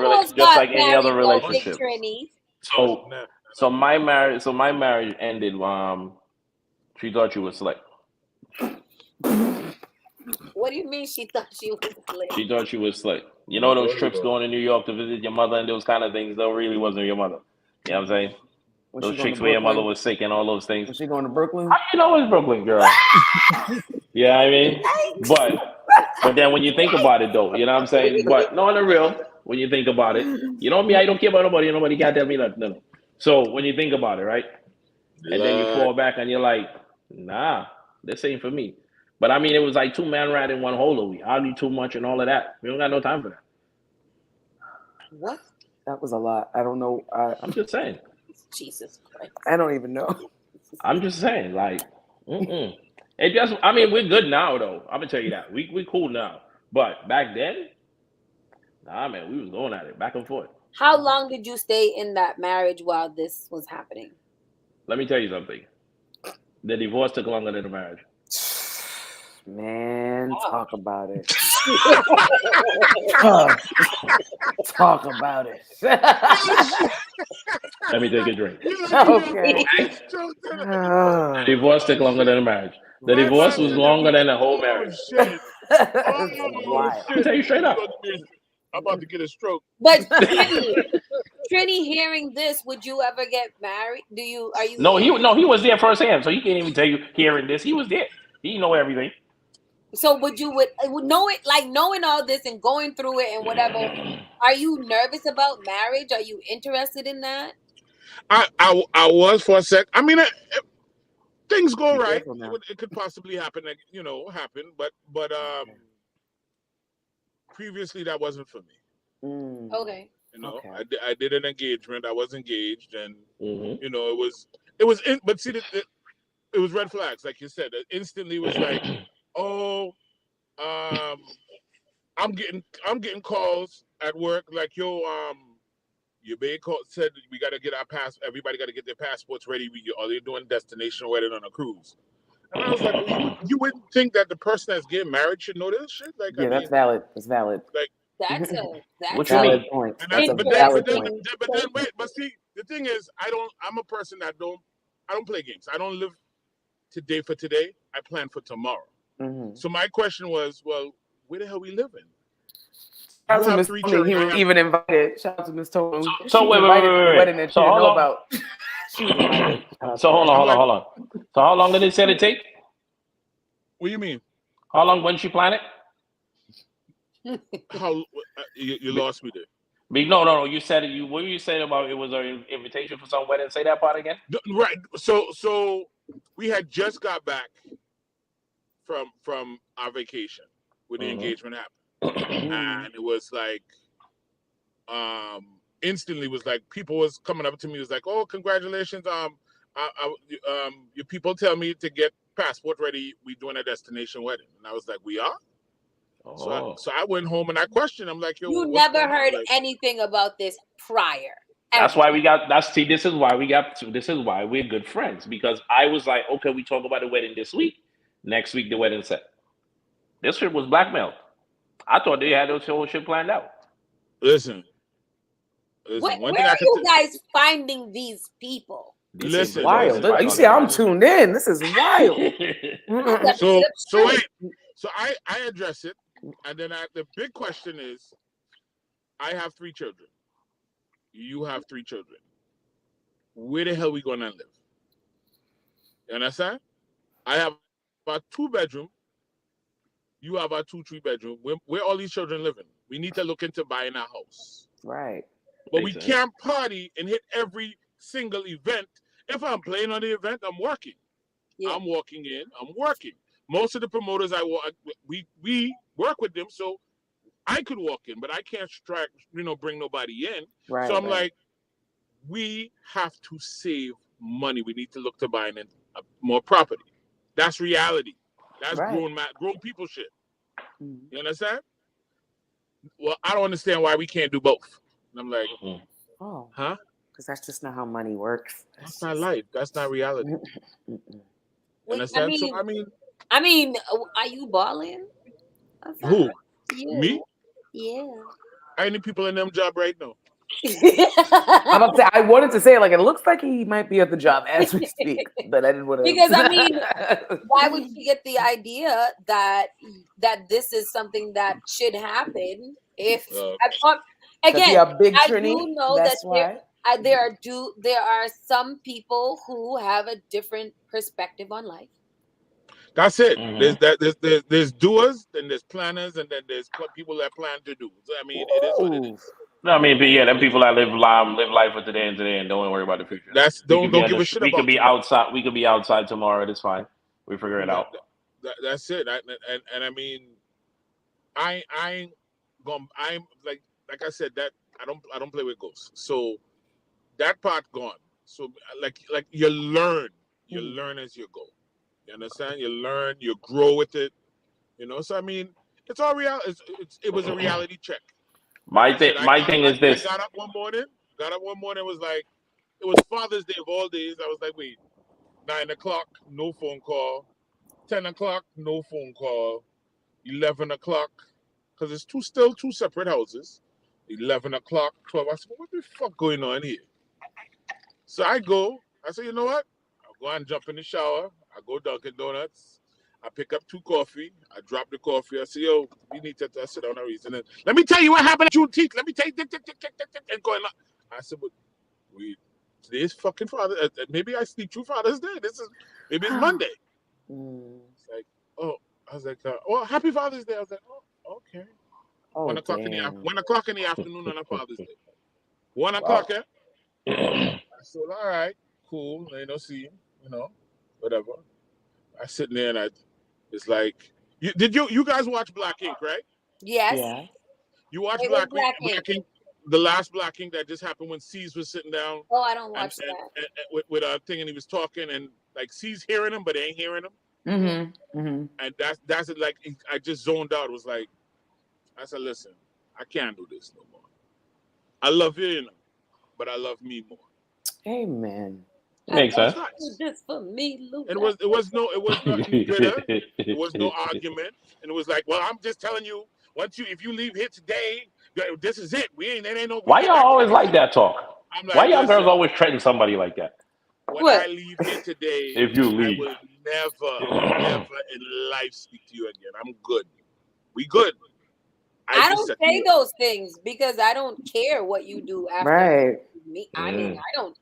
relationship. Trini. So my marriage ended. She thought you was slick. What do you mean she thought she was slick? She thought she was slick. You know those trips going to New York to visit your mother and those kind of things. That really wasn't your mother. You know what I'm saying? Those trips where your mother was sick and all those things. Was she going to Brooklyn? How you know it's Brooklyn, girl? Yeah, I mean, but then when you think about it, though, you know what I'm saying? But no, on the real, when you think about it, you know me, I don't care about nobody. Nobody can't tell me nothing. No. So when you think about it, right? And then you fall back and you're like, nah, this ain't for me. But I mean, it was like 2 men rat in one hole. We argue too much and all of that. We don't got no time for that. What? That was a lot. I don't know. I'm just saying. Jesus Christ. I don't even know. I'm just saying, like, It just, I mean, we're good now, though. I'm gonna tell you that. We cool now. But back then, nah, man, we was going at it back and forth. How long did you stay in that marriage while this was happening? Let me tell you something. The divorce took longer than the marriage. Man, talk about it. Talk about it. Let me take a drink. Okay. The divorce took longer than the marriage. The divorce was longer than the whole marriage. Wild. I'll tell you straight up. I'm about to get a stroke. But Trini, hearing this, would you ever get married? Are you? No, he was there firsthand, so he can't even tell you hearing this. He was there. He know everything. So would know it, like knowing all this and going through it and whatever? Are you nervous about marriage? Are you interested in that? I was for a sec. I mean, things go right. It could possibly happen, But previously that wasn't for me. Okay. I did an engagement. I was engaged, and it was. But see, it was red flags, like you said. It instantly was like, I'm getting calls at work like, yo, your babe said we got to get our everybody got to get their passports ready. They're doing destination wedding on a cruise. And I was like, well, you wouldn't think that the person that's getting married should know this shit? Like, yeah, that's valid. That's valid. Like, that's what you valid mean? point. But see, the thing is, I'm a person that I don't play games. I don't live today for today. I plan for tomorrow. So my question was, well, where the hell we living? Shout out to Miss Tony. He was even invited. Shout out to Miss Tony. So wait. Wedding that So you how know long? about. She was invited. So hold on. So how long did it say it take? What do you mean? How long? When she planned it? How you lost me there? No. You said it. What you saying about it was an invitation for some wedding? Say that part again. Right. So we had just got back from our vacation when the engagement happened, and it was like, instantly was like, people was coming up to me, was like, "Oh, congratulations! Your people tell me to get passport ready. We doing a destination wedding." And I was like, "We are." Oh. So I went home and I questioned. I'm like, "Yo, You what's never going on?" heard Like, anything about this prior. That's Ever. why we got. This is why we got. This is why we're good friends, because I was like, okay, we talk about the wedding this week. Next week the wedding set. This shit was blackmailed. I thought they had this whole shit planned out. listen. Where One thing are I can you guys finding these people? This listen. is Wild. this is You see, I'm tuned in. This is wild. So wait. So I address it, and then the big question is, I have 3 children. You have 3 children. Where the hell we gonna live? You understand? I have a 2-bedroom. You have a 2-3-bedroom. Where all these children living? We need to look into buying a house. Right. But we can't party and hit every single event. If I'm playing on the event, I'm working. Yeah. I'm walking in. I'm working. Most of the promoters we work with them, so I could walk in, but I can't bring nobody in. Right. So I'm like, we have to save money. We need to look to buying more property. That's reality. That's grown people shit. You understand? Well, I don't understand why we can't do both. And I'm like, huh? Because that's just not how money works. That's not life. That's not reality. Understand? I mean, are you balling? Who? You. Me? Yeah. I need people in them job right now. I'm about to say, I wanted to say, like, it looks like he might be at the job as we speak, but I didn't want to. Because I mean, why would you get the idea that this is something that should happen? If again, big I Trini, do know that's that why. there are some people who have a different perspective on life. That's it. There's doers, then there's planners, and then there's people that plan to do. So, I mean, it is what it is. No, I mean, but yeah, them people that live life for today and don't worry about the future. Don't give a shit about. We could be outside. We could be outside tomorrow. It's fine. We figure it out. That's it. And I mean, I ain't gonna. I'm like I said, that I don't play with ghosts. So that part gone. So like you learn as you go. You understand? You learn, you grow with it. So I mean, it's all real. It was a reality check. My thing is this. I got up one morning, was like, it was Father's Day of all days. I was like, wait, 9 o'clock, no phone call. 10 o'clock, no phone call. 11 o'clock, because it's still two separate houses. 11 o'clock, 12. I said, what the fuck going on here? So I said, you know what? I'll go and jump in the shower. I go Dunkin' Donuts. I pick up 2 coffee. I drop the coffee. I say, yo, we need to sit down and reason. Let me tell you what happened at Juneteenth. Let me tell you. And going on. I said, but today's fucking Father. Maybe I sleep through Father's Day. Maybe it's Monday. It's like, I was like, well, happy Father's Day. I was like, oh, okay. 1 o'clock in the afternoon on a Father's Day. 1 o'clock, eh? I said, all right, cool. See, whatever. I sit there and it's like, you guys watch Black Ink, right? Yes. Yeah. You watch Black Ink, the last Black Ink that just happened when C's was sitting down. Oh, I don't watch that. And with a thing, and he was talking, and like C's hearing him, but they ain't hearing him. And that's it. Like I just zoned out. It was like, I said, listen, I can't do this no more. I love you, but I love me more. Amen. Makes sense. This for me, Luke. It was not bitter. It was no argument, and it was like, well, I'm just telling you, if you leave here today, this is it. It ain't no. Why y'all always like that talk? Like, why y'all girls always threaten somebody like that? When I leave here today, if you leave, I will never in life speak to you again. I'm good. We good. I don't say those things because I don't care what you do after me. I mean, I don't.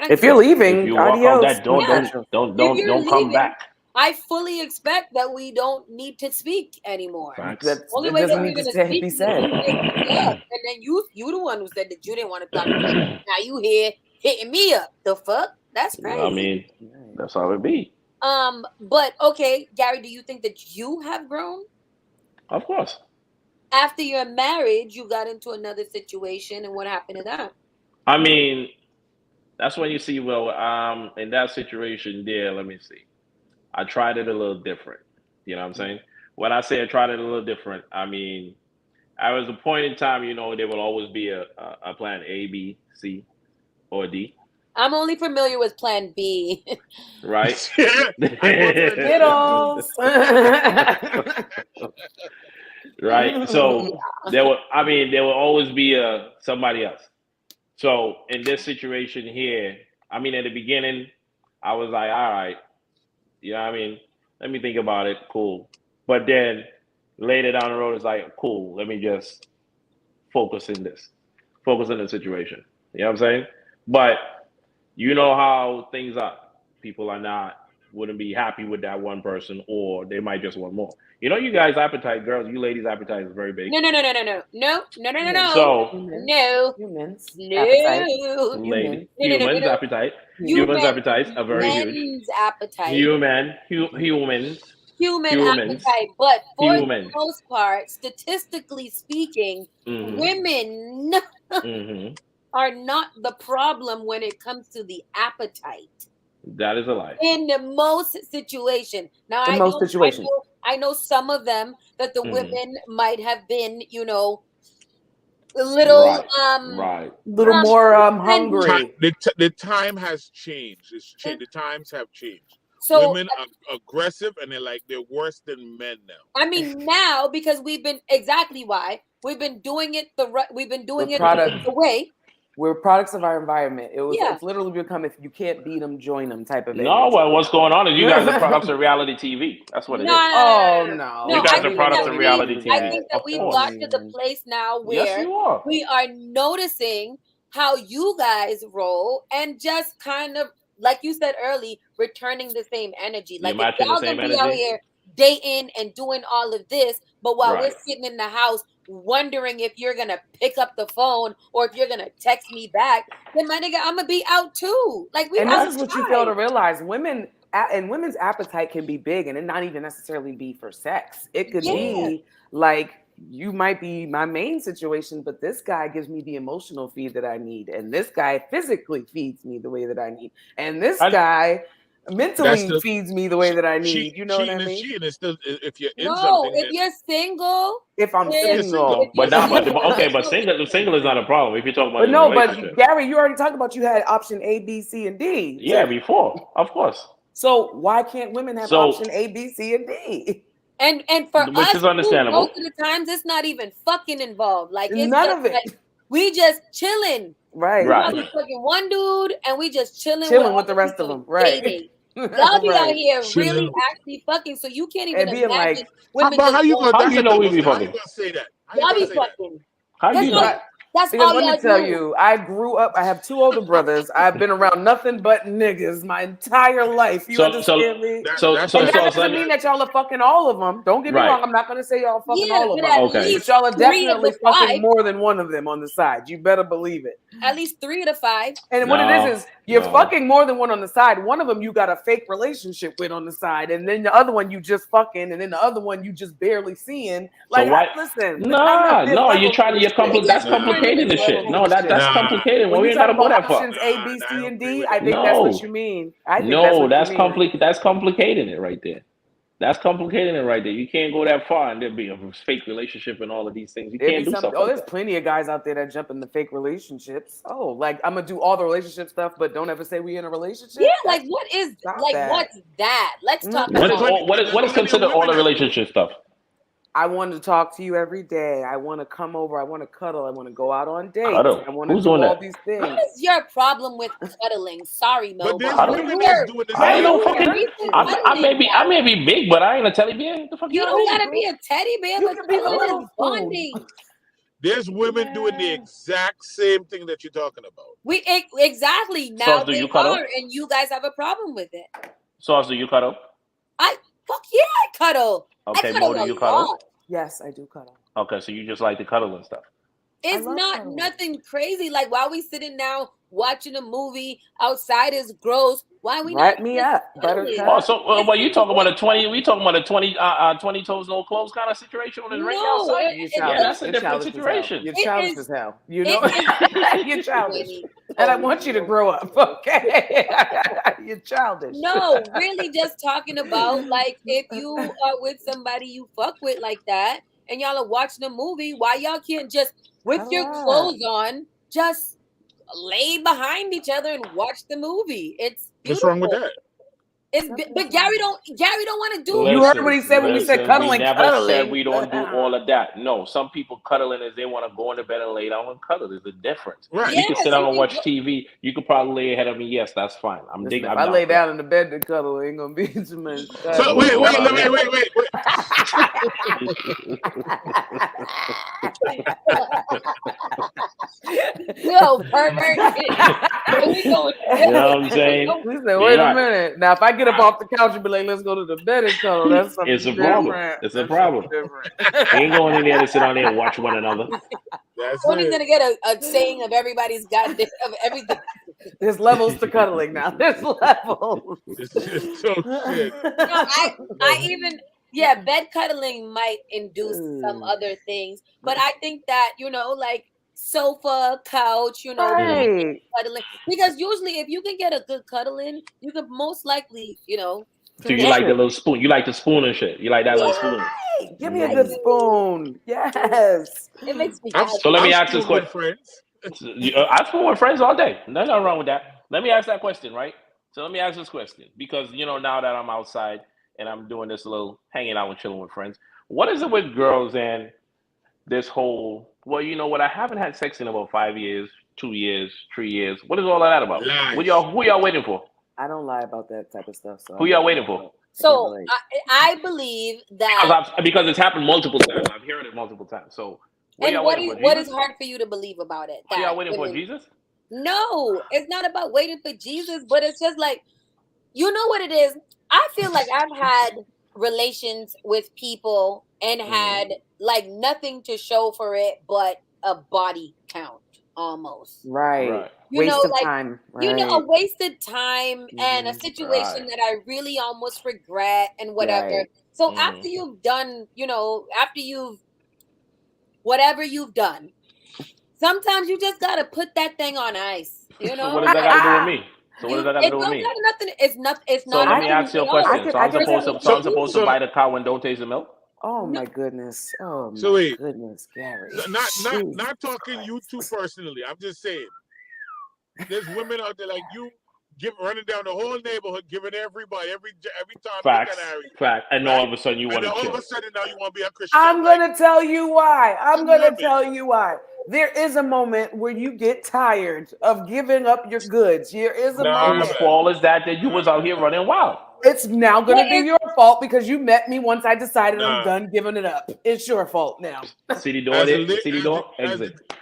If you're leaving, if you walk out that door, don't come back. I fully expect that we don't need to speak anymore. That doesn't need to be said. Yeah, and then you the one who said that you didn't want to talk to me. Now you here hitting me up. The fuck? That's crazy. I mean, that's how it be. But okay, Gary, do you think that you have grown? Of course. after you're married, you got into another situation, and what happened to that? I mean, that's when you see, well, in that situation there, let me see. I tried it a little different. You know what I'm saying? When I say I tried it a little different, I mean, I was a point in time, there will always be a plan A, B, C, or D, I'm only familiar with Plan B. right? I wasn't Skittles. Right. So there will always be somebody else. So in this situation here, I mean, at the beginning, I was like, all right, let me think about it. Cool. But then later down the road, it's like, cool, let me just focus in the situation. You know what I'm saying? But you know how things are. People wouldn't be happy with that one person, or they might just want more. You guys' appetite, girls, you ladies' appetite is very big. No. So Humans. No. Humans' appetite. Humans' appetites are very huge. Men's appetite. Humans. Human appetite. But for Humans. the most part, statistically speaking, women are not the problem when it comes to the appetite. That is a lie. In the most situation. Now, I know some of them that the women might have been, a little little more hungry. The time has changed. The times have changed. So women are aggressive, and they're worse than men now. I mean, now, because we've been doing it the way. We're products of our environment. It's literally become, if you can't beat them, join them type of No, well, what's going on is you guys are products of reality TV. That's what it is. No. You guys are products of reality TV. I think that we've got to the place now where we are noticing how you guys roll and just kind of, like you said early, returning the same energy. Like, if y'all gonna be out here day in and doing all of this, but while we're sitting in the house wondering if you're gonna pick up the phone or if you're gonna text me back, then my nigga, I'm gonna be out too. Like, and this is what you fail to realize: women's appetite can be big, and it not even necessarily be for sex. It could be like, you might be my main situation, but this guy gives me the emotional feed that I need, and this guy physically feeds me the way that I need, and this guy mentally feeds me the way that I need. You know what I mean? Cheating is still, if you're in something. If you're single. If I'm single. But single is not a problem if you're talking about. But no, but Gary, you already talked about you had option A, B, C, and D. Yeah, before, of course. So why can't women have option A, B, C, and D? And for which us, is understandable. Most of the times it's not even fucking involved. Like, it's none of it. Like, we just chilling. Right. We fucking one dude, and we just chilling with the rest of them. Right. Y'all be out here really actually fucking, so you can't even imagine. Like, how you know we be fucking? How you gonna say that? Y'all be fucking. That's because all let me tell you, I grew up. I have two older brothers. I've been around nothing but niggas my entire life. You understand me? So that doesn't mean that y'all are fucking all of them. Don't get me wrong. I'm not going to say y'all fucking all of them. Okay. But y'all are definitely fucking more than one of them on the side. You better believe it. At least 3 of the 5. And what it is you're fucking more than one on the side. One of them you got a fake relationship with on the side, and then the other one you just fucking, and then the other one you just barely seeing. Like, listen. No, that's complicating the shit. No, that's complicated. Well, we ain't gotta go that far. Options A, B, C, and D. I think that's what you mean. That's complicating it right there. That's complicating it right there. You can't go that far and there be a fake relationship and all of these things. You can't do something. There's plenty of guys out there that jump into fake relationships. Oh, like, I'm gonna do all the relationship stuff, but don't ever say we in a relationship. Yeah, like, what's that? Let's talk about what is considered all the relationship stuff. I want to talk to you every day. I want to come over. I want to cuddle. I want to go out on dates. Cuddle. I want to do all these things. What is your problem with cuddling? Sorry, Mo. I ain't no fucking. I may be big, but I ain't a teddy bear. You don't gotta be a teddy bear. You can be a little bonding. There's women doing the exact same thing that you're talking about. Exactly. Now so do you cuddle? And you guys have a problem with it. So do you cuddle? I cuddle. Okay, Mo, do you cuddle? Yes, I do cuddle. Okay, so you just like to cuddle and stuff. It's not nothing crazy. Like, why we sitting down watching a movie outside is gross. Why we Wrap not me just up, cuddling? buttercup. Oh, so what you talking about a 20? We talking about a 20 toes no clothes kind of situation when it's raining No, outside? You're it Yeah, childish. that's a You're different childish as hell. situation. You're It childish is- as hell. You know, it you're childish, Trini. and I Oh, want you to no. grow up. Okay, you're childish. No, really just talking about like if you are with somebody you fuck with like that and y'all are watching a movie, why y'all can't just with your Cuddle up. clothes on, just lay behind each other and watch the movie. It's What's beautiful. wrong with that? But Gary don't want to do it. You heard what he said when we said Listen, cuddling, we never cuddling. said we don't do all of that. No, some people cuddling is they want to go into bed and lay down and cuddle. There's a difference. Right. You can Yes, sit down you and can watch go- TV. You could probably lay ahead of me. Yes, that's fine. I'm Listen, digging. if I'm I down lay for that. down in the bed to cuddle, it ain't gonna be too much. So wait. Yo, pervert. Where we going? You know what I'm saying? We said, wait Yeah. a minute. Now, if I get up off the couch and be like, let's go to the bed and cuddle, that's something It's a different. problem. It's a That's problem. something different. We ain't going in there to sit down there and watch one another. That's Tony's it. gonna get a saying of everybody's goddamn of everything. There's levels to cuddling now. There's levels. It's just so shit. No, I even bed cuddling might induce some other things, but I think that like sofa, couch, Right. cuddling, because usually if you can get a good cuddling, you could most likely, So you like the little spoon? You like the spoon and shit? You like that little spoon? Hey, give me a good spoon. Yes. it makes me I'm, happy. So let me I'm ask this spoon with question. friends. I spoon with friends all day. Nothing wrong with that. Let me ask that question, right? So let me ask this question because now that I'm outside and I'm doing this little hanging out and chilling with friends, what is it with girls and this whole? Well, you know what? I haven't had sex in about 5 years, 2 years, 3 years. What is all of that about? Lies. Who y'all waiting for? I don't lie about that type of stuff. So Who y'all waiting for? So I believe that. Because it's happened multiple times. I've heard it multiple times. So And what is hard for you to believe about it? Who That y'all waiting for? women- Jesus? No, it's not about waiting for Jesus, but it's just like, you know what it is? I feel like I've had relations with people and had like nothing to show for it but a body count almost. right. You Waste know, of like, time. Right. a wasted time and a situation Right. that I really almost regret and whatever. Right. So after you've done, after you've whatever you've done, sometimes you just gotta put that thing on ice. So what does that got to do with me? So what does that got to do with me? Nothing. It's not. It's So not. let me ask you a question. So I'm supposed to buy the cow and don't taste the milk? Oh my goodness. Oh So my wait. goodness, Gary. Not talking you two personally. I'm just saying. There's women out there like you, running down the whole neighborhood, giving everybody every time Facts. they get Fact. And all of a sudden you want and to all of chill. a sudden now you want to be a Christian. I'm gonna tell you why. I love it. There is a moment where you get tired of giving up your goods. There is a Nah, moment. Whose fault is that you was out here running wild? It's now gonna be your fault because you met me once I decided I'm Nah. done giving it up. It's your fault now. See the door As there? a li- See the as door? the- as Exit.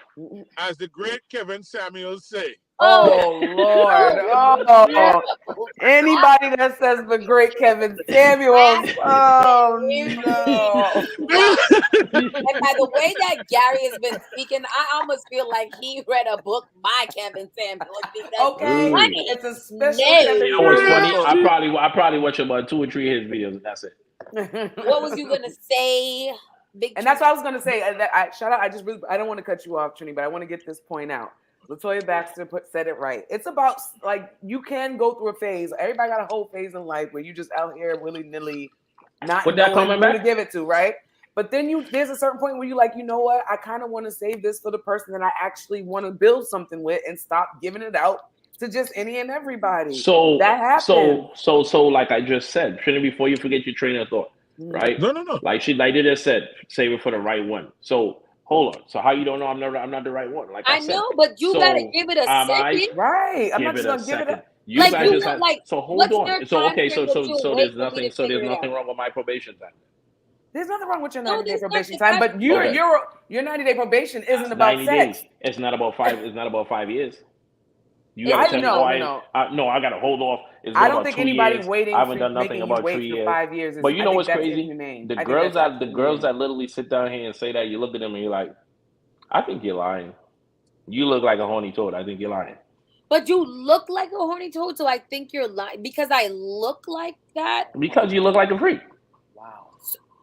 As the great Kevin Samuels say. Oh Lord! Oh, anybody that says the great Kevin Samuels. Oh no! And by the way that Gary has been speaking, I almost feel like he read a book by Kevin Samuels. Because Okay, honey, it's a special nay. Kevin You know what's funny? Samuels. I probably watch about 2 or 3 of his videos and that's it. What was you gonna say? Big And that's what I was gonna say. Shout out. I don't want to cut you off, Trini, but I want to get this point out. Latoya Baxter said it right. It's about like you can go through a phase. Everybody got a whole phase in life where you just out here willy nilly, not With that knowing coming who back? to give it to, right? But then there's a certain point where you like, you know what? I kind of want to save this for the person that I actually want to build something with and stop giving it out to just any and everybody. So that happened. So like I just said, Trini, before you forget your train of thought, right? No. Like they just said, save it for the right one. So hold on. So how you don't know I'm not the right one? Like I said. know, but you gotta give it a second. Right. I'm not Give just it gonna a give it second. up. You Like, guys you just want, have, like, so hold what's on. your So time okay, frame so that you so wait there's for me nothing to so there's figure it nothing out? wrong with my probation time. There's nothing wrong with your No, 90-day there's probation not. time, but your 90-day probation isn't about 90 sex. days. It's not about 5 years. You Yeah, gotta I tell me, know. I gotta hold off. It's I been don't about think 2 anybody years. waiting I haven't for done nothing making you about wait 3 for years. 5 years. But you I know think what's that's crazy? inhumane. The I think girls that's that literally sit down here and say that, you look at them and you're like, I think you're lying. You look like a horny toad. I think you're lying. But you look like a horny toad, so I think you're lying because I look like that. Because you look like a freak. Wow.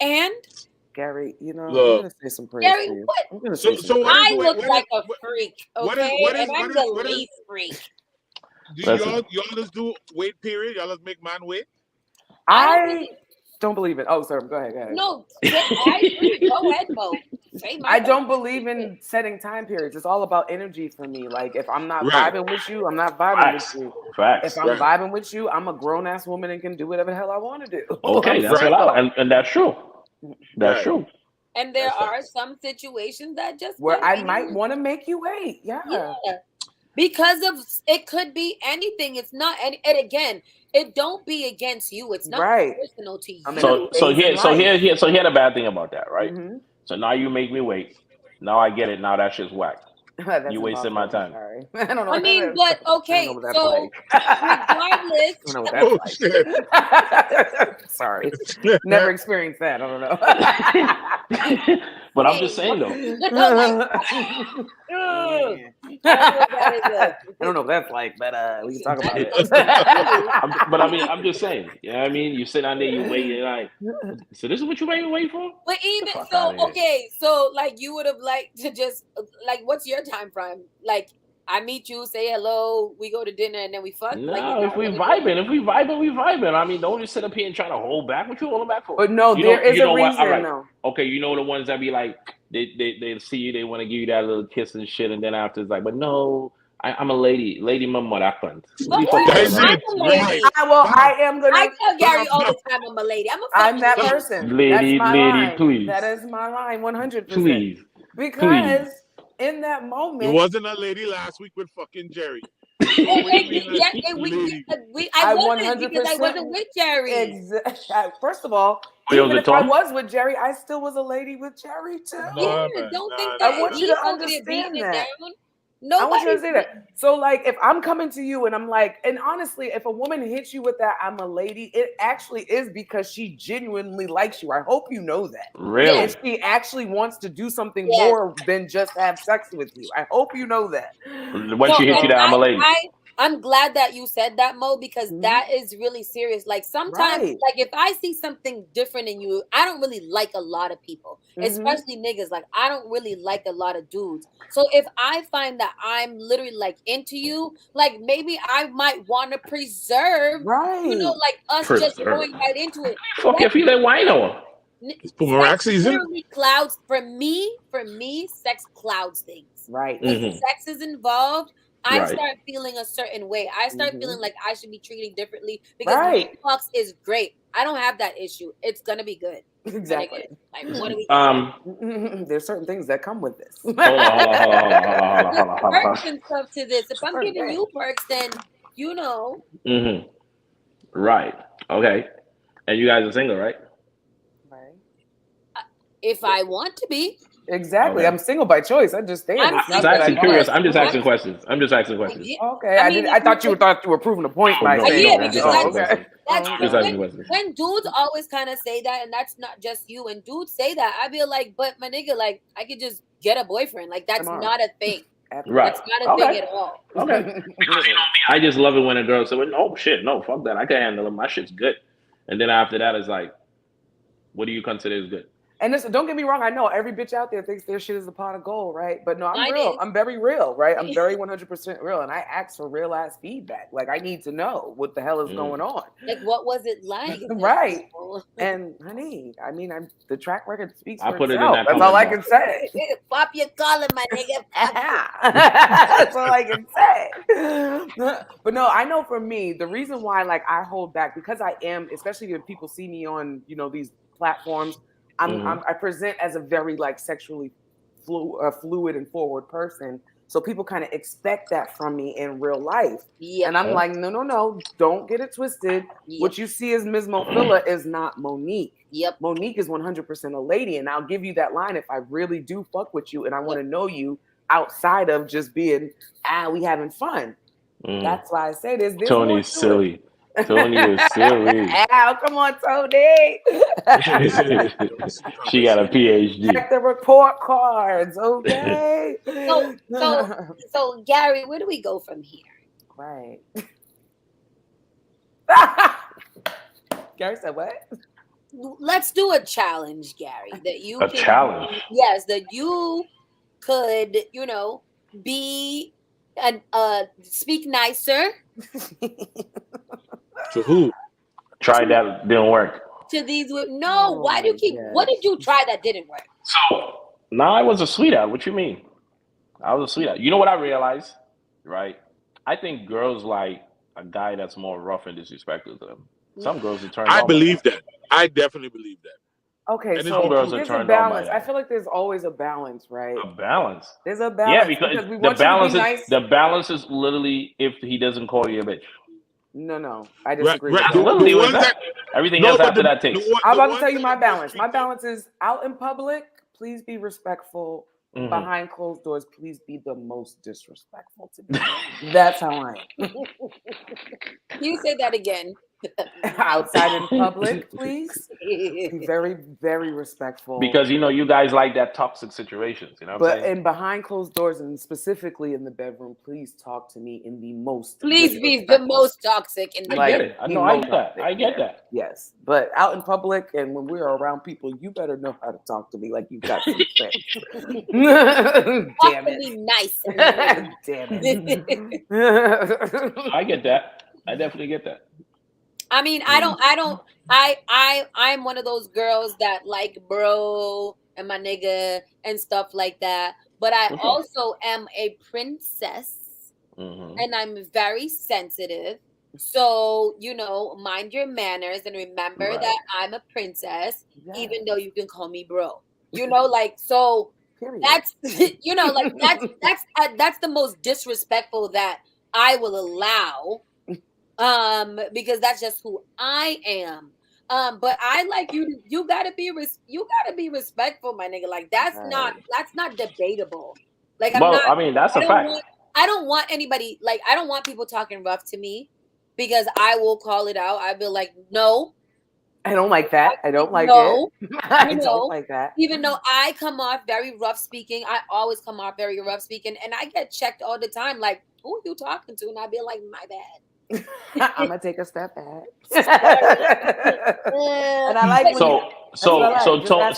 And Gary, I'm Look. gonna say some praise Gary, for you. what? I'm gonna So, say some so praise. what I is, look what like is, a freak, what is- okay? what is- And I'm what is- the what is- least freak. do Listen. y'all just do wait period? Y'all just make man wait? I don't believe it. Oh, sorry. Go ahead. No, I agree. Go ahead, Mo. Say my I don't believe in setting time periods. It's all about energy for me. Like if I'm not Right. vibing with you, I'm not vibing Facts. with you. Facts. If I'm Right. vibing with you, I'm a grown ass woman and can do whatever the hell I want to do. Okay, that's Right. what and that's true. That's Right. true. And there That's are facts. some situations that just Where I could might be- want to make you wait. Yeah. because of it could be anything. It's not, and again, it don't be against you. It's not Right. personal to you. I'm in So a phase in life. here the bad thing about that, right? Mhm. So now you make me wait. Now I get it. Now that shit's whack. That's You wasted my impossible. time. Sorry. I don't know. I mean, but okay, I don't know what that's so like. regardless, I don't know what Oh, that's shit. like. Sorry. Never experienced that. I don't know. But I'm just saying though. I don't know what that's like, but we can talk about it. But I mean, I'm just saying. You know what I mean? You sit down there, you wait, you're like, so this is what you made me wait for? But even The fuck so, outta here. okay, so like you would have liked to just like, what's your time frame? Like, I meet you, say hello, we go to dinner, and then we fuck. No, like, is if that we what it is? vibing, we vibing. I mean, don't just sit up here and try to hold back. What you holding back for? But no, You there know- is you a know what? reason, All right. though. Okay, you know the ones that be like, they see you, they want to give you that little kiss and shit, and then after it's like, but no, I'm a lady mama that cunt. What the Of fuck course, is that, I'm man? a lady. I am gonna. I tell Gary all the time I'm a lady. I'm that person. Lady, That's my lady, line. please. That is my line, 100%. Please. Because in that moment, It wasn't a lady last week with fucking Jerry. I I wasn't because I 100% wasn't with Jerry. First of all, Wait, was even it if I Tom? was with Jerry, I still was a lady with Jerry too. No, Yeah, man. don't Nah, think nah, that I want you he's to over there beating understand it that. down. I want you to Nobody. say that. So, like, if I'm coming to you and I'm like, and honestly, if a woman hits you with that, I'm a lady, it actually is because she genuinely likes you. I hope you know that. Really? And she actually wants to do something Yes. more than just have sex with you. I hope you know that. When she hit you that, I'm a lady. I'm glad that you said that, Mo, because that is really serious. Like sometimes, Right. like if I see something different in you, I don't really like a lot of people, especially niggas. Like I don't really like a lot of dudes. So if I find that I'm literally like into you, like maybe I might want to preserve, you know, like us just going right into it. Fuck if you let wine on. Boomerang season. Literally clouds for me, sex clouds things. Right. If sex is involved, I Right. start feeling a certain way. I start feeling like I should be treated differently because fucks is great. I don't have that issue. It's gonna be good. Exactly. Like, what do we? There's certain things that come with this. Hold on. Perks and stuff to this. If I'm giving you perks, then you know. Right. Okay. And you guys are single, right? Right. If I want to be. Exactly. Okay. I'm single by choice. I just stay. I'm just actually curious. I'm just asking questions. Okay. I thought you were proving a point by saying because okay. when dudes always kind of say that, and that's not just you. When dudes say that, I feel like, but my nigga, like I could just get a boyfriend. Like that's not a thing. Right. That's not a thing at all. Okay. Because you know me, I just love it when a girl says, "Oh shit, no, fuck that. I can handle it. My shit's good." And then after that, it's like, what do you consider is good? And listen, don't get me wrong. I know every bitch out there thinks their shit is a pot of gold, right? But no, I'm real. I'm very real, right? I'm very 100% real. And I ask for real ass feedback. Like, I need to know what the hell is going on. Like, what was it like? Right. And, honey, I mean, the track record speaks for put itself. it in that That's all I can say. Pop your collar, my nigga. That's all I can say. But no, I know for me, the reason why, like, I hold back, because I am, especially if people see me on, you know, these platforms, I present as a very like sexually fluid and forward person. So people kind of expect that from me in real life. Yep. And I'm like, no, don't get it twisted. Yep. What you see as Ms. Mofilla is not Monique. Yep. Monique is 100% a lady. And I'll give you that line if I really do fuck with you and I want to know you outside of just being, we having fun. That's why I say this. Tony's silly. Tony is serious. Ow, come on, Tony. She got a PhD. Check the report cards, okay? So Gary, where do we go from here? Right. Gary said what? Let's do a challenge, Gary. That you A challenge? Yes, that you could, be and speak nicer. To who? Tried that, didn't work. To these women. No, why do you keep? gosh. What did you try that didn't work? So now I was a sweetheart. What you mean? I was a sweetheart. You know what I realized, right? I think girls like a guy that's more rough and disrespectful to them. Some girls are turned I on. believe that. I definitely believe that. Okay, And so some girls are there's a turned on by balance. that. I feel like there's always a balance, right? A balance. There's a balance. Yeah, because we the want balance you to is be nice. the balance is literally if he doesn't call you a bitch. No, I disagree. Right, with the that. Literally ones with that. Everything else after that takes. I'm about to tell you my balance. My balance is out in public, please be respectful. Mhm. Behind closed doors, please be the most disrespectful to me. That's how I am. You say that again. Outside in public, please be very, very respectful. Because you guys like that toxic situations, you know what I'm But saying? and behind closed doors, and specifically in the bedroom, please talk to me in the most. Please be the disrespectful. most toxic in the I get like, it. I the know. I most get that. toxic, I get yeah. that. Yes, but out in public and when we're around people, you better know how to talk to me like you got some sense. Talk Damn to it. me nice. Damn it. I get that. I definitely get that. I mean, I'm one of those girls that like bro and my nigga and stuff like that. But I For sure. also am a princess Mhm. and I'm very sensitive. So, mind your manners and remember Right. that I'm a princess, Yes. even though you can call me bro. So Period. that's that's the most disrespectful that I will allow. Because that's just who I am. But I like you. You gotta be respectful, my nigga. Like that's Right. not debatable. Like Well, I mean, that's a fact. I don't want anybody I don't want people talking rough to me because I will call it out. I'll be like, no, I don't like that. I don't like no, it. I don't like that. even though I come off very rough speaking, I always come off very rough speaking, and I get checked all the time. Like, who are you talking to? And I'd be like, my bad. I'm gonna take a step back. And I like when So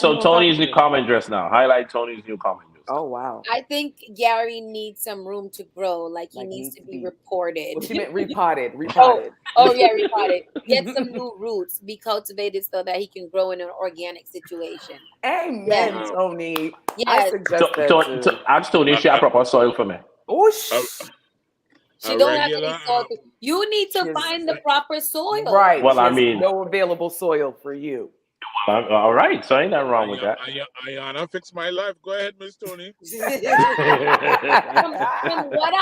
you- Tony's new comment dress now. Highlight Tony's new comment dress. Oh wow. I think Gary needs some room to grow. Like he needs to be reported. What you meant repotted. Oh yeah, repotted. Get some new roots. Be cultivated so that he can grow in an organic situation. Amen, Yeah. Tony. I Yes. suggest that too. Ask Tony share proper soil for me. Oh, She don't have regular, any soil. You need to Yes. find the proper soil. right. Well, I There's mean- no available soil for you. All right, so ain't nothing wrong with that. Ayana, fix my life. Go ahead, Miss Tony. From what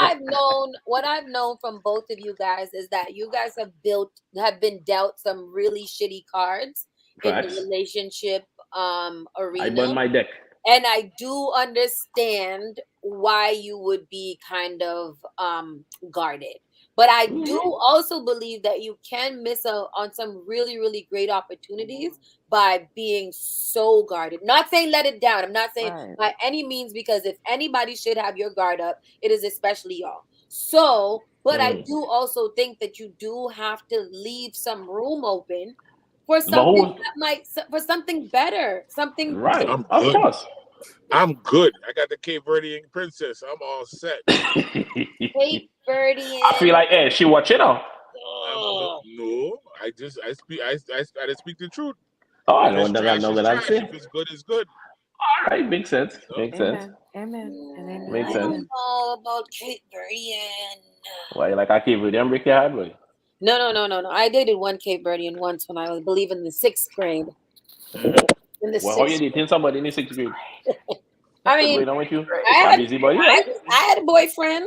I've known from both of you guys is that you guys have been dealt some really shitty cards in Facts. the relationship arena. I burn my deck. And I do understand why you would be kind of guarded. But I do also believe that you can miss out on some really, really great opportunities by being so guarded. Not saying let it down. I'm not saying Right. by any means, because if anybody should have your guard up, it is especially y'all. So, but I do also think that you do have to leave some room open for something for something better, something Right, I'm of good. course. I'm good. I got the Cape Verdean princess. I'm all set. Cape Verdean. I feel like, hey, she watching out. No, I speak the truth. Oh, I If know it's that. I trash, know it's that. I'm trash. saying. If it's good, it's good. All right, makes sense. Makes sense. Amen. Amen. Makes I sense. don't know about Cape Verdean. Why, like I keep with them, break your heart, boy. No. I dated one Cape Verdean once when I was, believe, in the 6th grade. In the Well, how you sixth, dating somebody in the 6th grade? I mean, Going on with you? I I'm busy, buddy. I had boyfriends.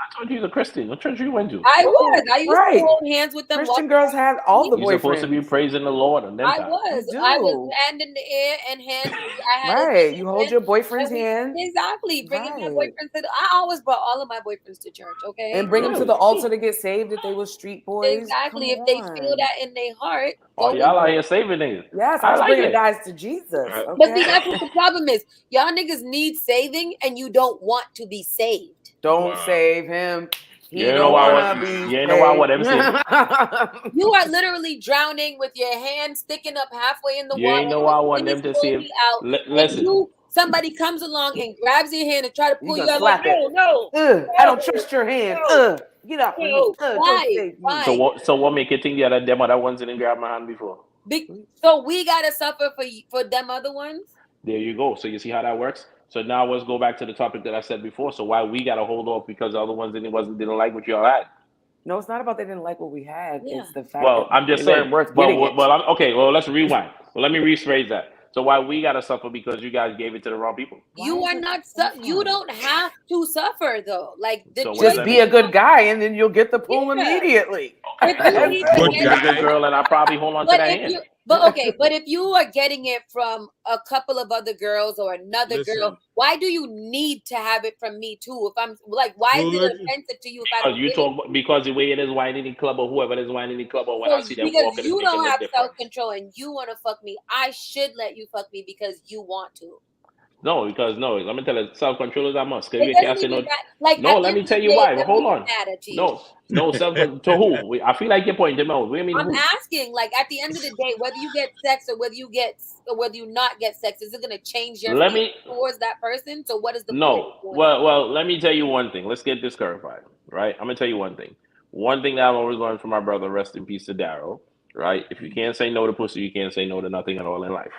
I told you he's a Christian. What church you went to? I was. I used Right. to hold hands with them. Christian walk girls down have the all the street. You're supposed to be boyfriends. praising the Lord and them I time. was. You I was do. hand in the air and hand. I had his Right. hand You in hold hand, your boyfriend's and we hand. exactly bringing my Right. boyfriends to. I always brought all of my boyfriends to church. Okay. And bring them to Really? the altar to get saved if they were street boys. Exactly. Come If they feel on. that in their heart, Oh, go with y'all out it. here saving niggas. Yes, I I'm just like bringing the it. guys to Jesus. Right. But see, Okay. that's what the problem is. Y'all niggas need saving, and you don't want to be saved. Don't Wow. save him. He You ain't know don't why wanna what be you ain't know why what saved. them say. You are literally drowning with your hand sticking up halfway in the You water. ain't know why I and want it's them to see if fully out, and listen. somebody comes along and grabs your hand and try to You pull gonna you out. Like, slap it. no, I don't trust your hand. no, Get off of me. no. Don't Why? save me. Why? So what make you think the other them other ones didn't grab my hand before? So we gotta suffer for them other ones. There you go. So you see how that works? So now let's go back to the topic that I said before. So why we gotta hold off because the other ones didn't like what y'all had? No, it's not about they didn't like what we had. Yeah. It's the fact Well, that I'm just they saying. weren't worth getting it. Well, okay. Well, let's rewind. Well, let me rephrase that. So why we gotta suffer because you guys gave it to the wrong people? You Why are is it not. suffering? You don't have to suffer though. Like the So what choice. does Just that be mean? a good guy and then you'll get the pull Yeah. immediately. If you So need so to Good be get a good guy. girl and I'll probably hold on to But that if hand. you, but if you are getting it from a couple of other girls or another Listen. girl, why do you need to have it from me too? If I'm like, why is it Good. offensive to you if I Because don't you give it? talk because the way it is whining in club or whoever it is whining in club or when I So see them because walking is you making don't no have difference. self-control and you want to fuck me, I should let you fuck me because you want to. No, because no, let me tell you, self control is a must. Because It you doesn't can't say even no. matter. Like No, at the let end me of tell the you day, why. I'm But hold even on. mad at you. No self to who? I feel like you're pointing them out. What do you mean I'm who? asking, like, at the end of the day, whether you get sex or whether you not get sex, is it gonna change your Let feelings me towards that person? So what is the point no. of doing it? Well, let me tell you one thing. Let's get this clarified, right? I'm gonna tell you one thing. One thing that I've always learned from my brother, rest in peace to Daryl, right? If you can't say no to pussy, you can't say no to nothing at all in life,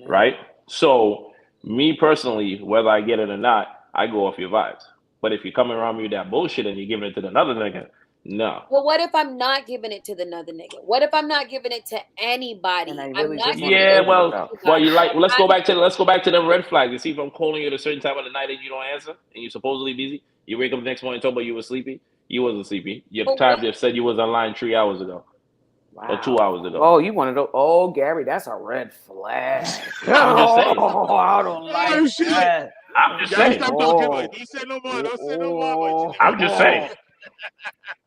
right? So, me personally, whether I get it or not, I go off your vibes. But if you're coming around me with that bullshit and you're giving it to another nigga, no. But what if I'm not giving it to the another nigga? What if I'm not giving it to anybody? And I I'm really not just wanna giving Yeah, it feel to myself. well, anybody. you like. Let's go I'm back to the red flags. You see, if I'm calling you at a certain time of the night and you don't answer, and you're supposedly busy, you wake up the next morning and talk about you were sleepy. You wasn't sleepy. Your but time what just said you was online 3 hours ago or 2 hours ago. Oh, you want to know? Oh, Gary, that's a red flag. I'm just saying. Oh, I don't like Oh shit. that. I'm just Gary, saying. stop talking, boy. Don't say no more. Don't say no more, boy. I'm just saying.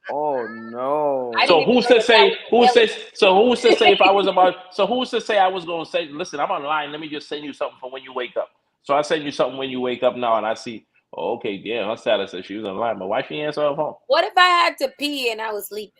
Oh no. I So didn't even who's know to that that say? was Who Billy. says? So who's to say if I was about? So who's to say I was going to say? Listen, I'm online. Let me just send you something for when you wake up. So I send you something when you wake up now, and I see. Oh, okay, yeah, her status says she was online, but why she answer her phone? What if I had to pee and I was sleeping?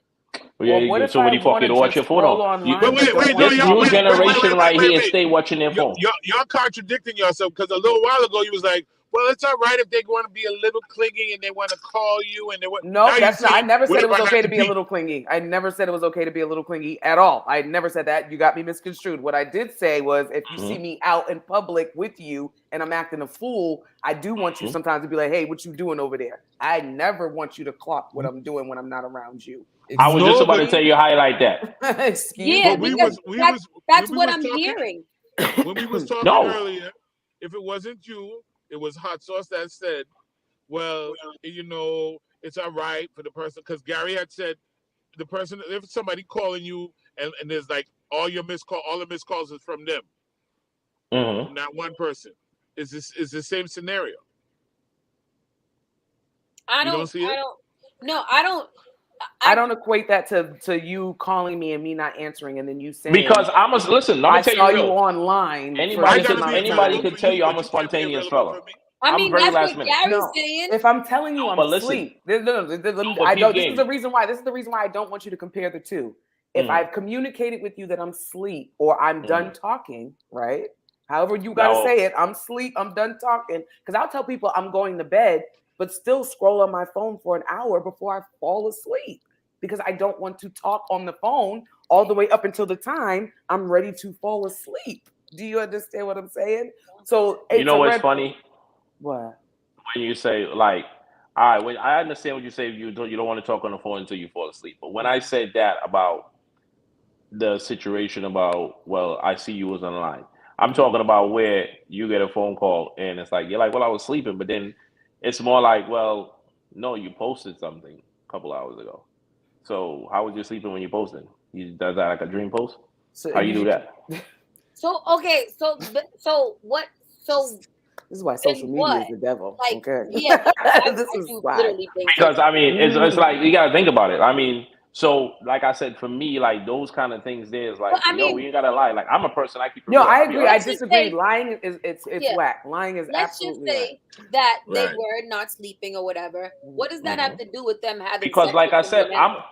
Well, Well, what if so what I do you fuck want you to to watch just your phone scroll on? online but don't Wait, no, want This to y'all, new talk? generation right here wait. stay watching their phone. Y'all contradicting yourself because a little while ago you was like, well, it's all right if they want to be a little clingy and they want to call you and they want. No, now that's you not. I saying, never what said it if was I have okay to to be a pee? little clingy. I never said it was okay to be a little clingy at all. I never said that. You got me misconstrued. What I did say was if you see me out in public with you and I'm acting a fool, I do want you sometimes to be like, hey, what you doing over there? I never want you to clock what I'm doing when I'm not around you. I was just No, about but to tell you highlight that. Excuse Yeah, me. because that's what I'm talking hearing. when we was talking No, earlier. If it wasn't you, it was Hot Sauce that said, well, it's all right for the person because Gary had said the person if somebody calling you and there's like all the missed calls is from them, from that one person. Is the same scenario? I You don't don't. see it? No, I don't. I don't equate that to you calling me and me not answering and then you saying because listen. Let me I tell saw you you real. online for I Anybody this gotta could be amount of anybody time. available could for tell you, you I'm but a you can't be spontaneous available fella. for me. I I'm mean, very that's last what minute. Gary's No, saying. if I'm telling you I'm But listen, asleep, I but peep don't. This is game. the reason why. This is the reason why I don't want you to compare the two. If I've communicated with you that I'm asleep or I'm done talking, right? However you got to Now, say it, I'm asleep, I'm done talking. Because I'll tell people I'm going to bed, but still scroll on my phone for an hour before I fall asleep because I don't want to talk on the phone all the way up until the time I'm ready to fall asleep. Do you understand what I'm saying? So you it's know a what's red. funny What? when you say like, all right, when I understand what you say, you don't want to talk on the phone until you fall asleep. But when I said that about the situation about, well, I see you was online. I'm talking about where you get a phone call and it's like you're like, well, I was sleeping, but then it's more like, well, No, you posted something a couple hours ago. So how was you sleeping when you posted? You does that like a dream post? So How you do that? So okay, so what? So This is why social in media what? is the devil. Like, Okay. yeah, I This is do why. literally think Because I mean, it's Mm. like you gotta think about it. I mean, so like I said, for me, like those kind of things, there's like, Well, I yo, we mean, ain't gotta lie. Like I'm a person, I keep it No, real. I I'll be agree. I let's honest. just disagree. say, Lying is it's yeah, whack. Lying is let's just absolutely whack. say that they Right. were not sleeping or whatever. What does that have Mhm. to do with them having Because sex like with I someone said, I'm. else?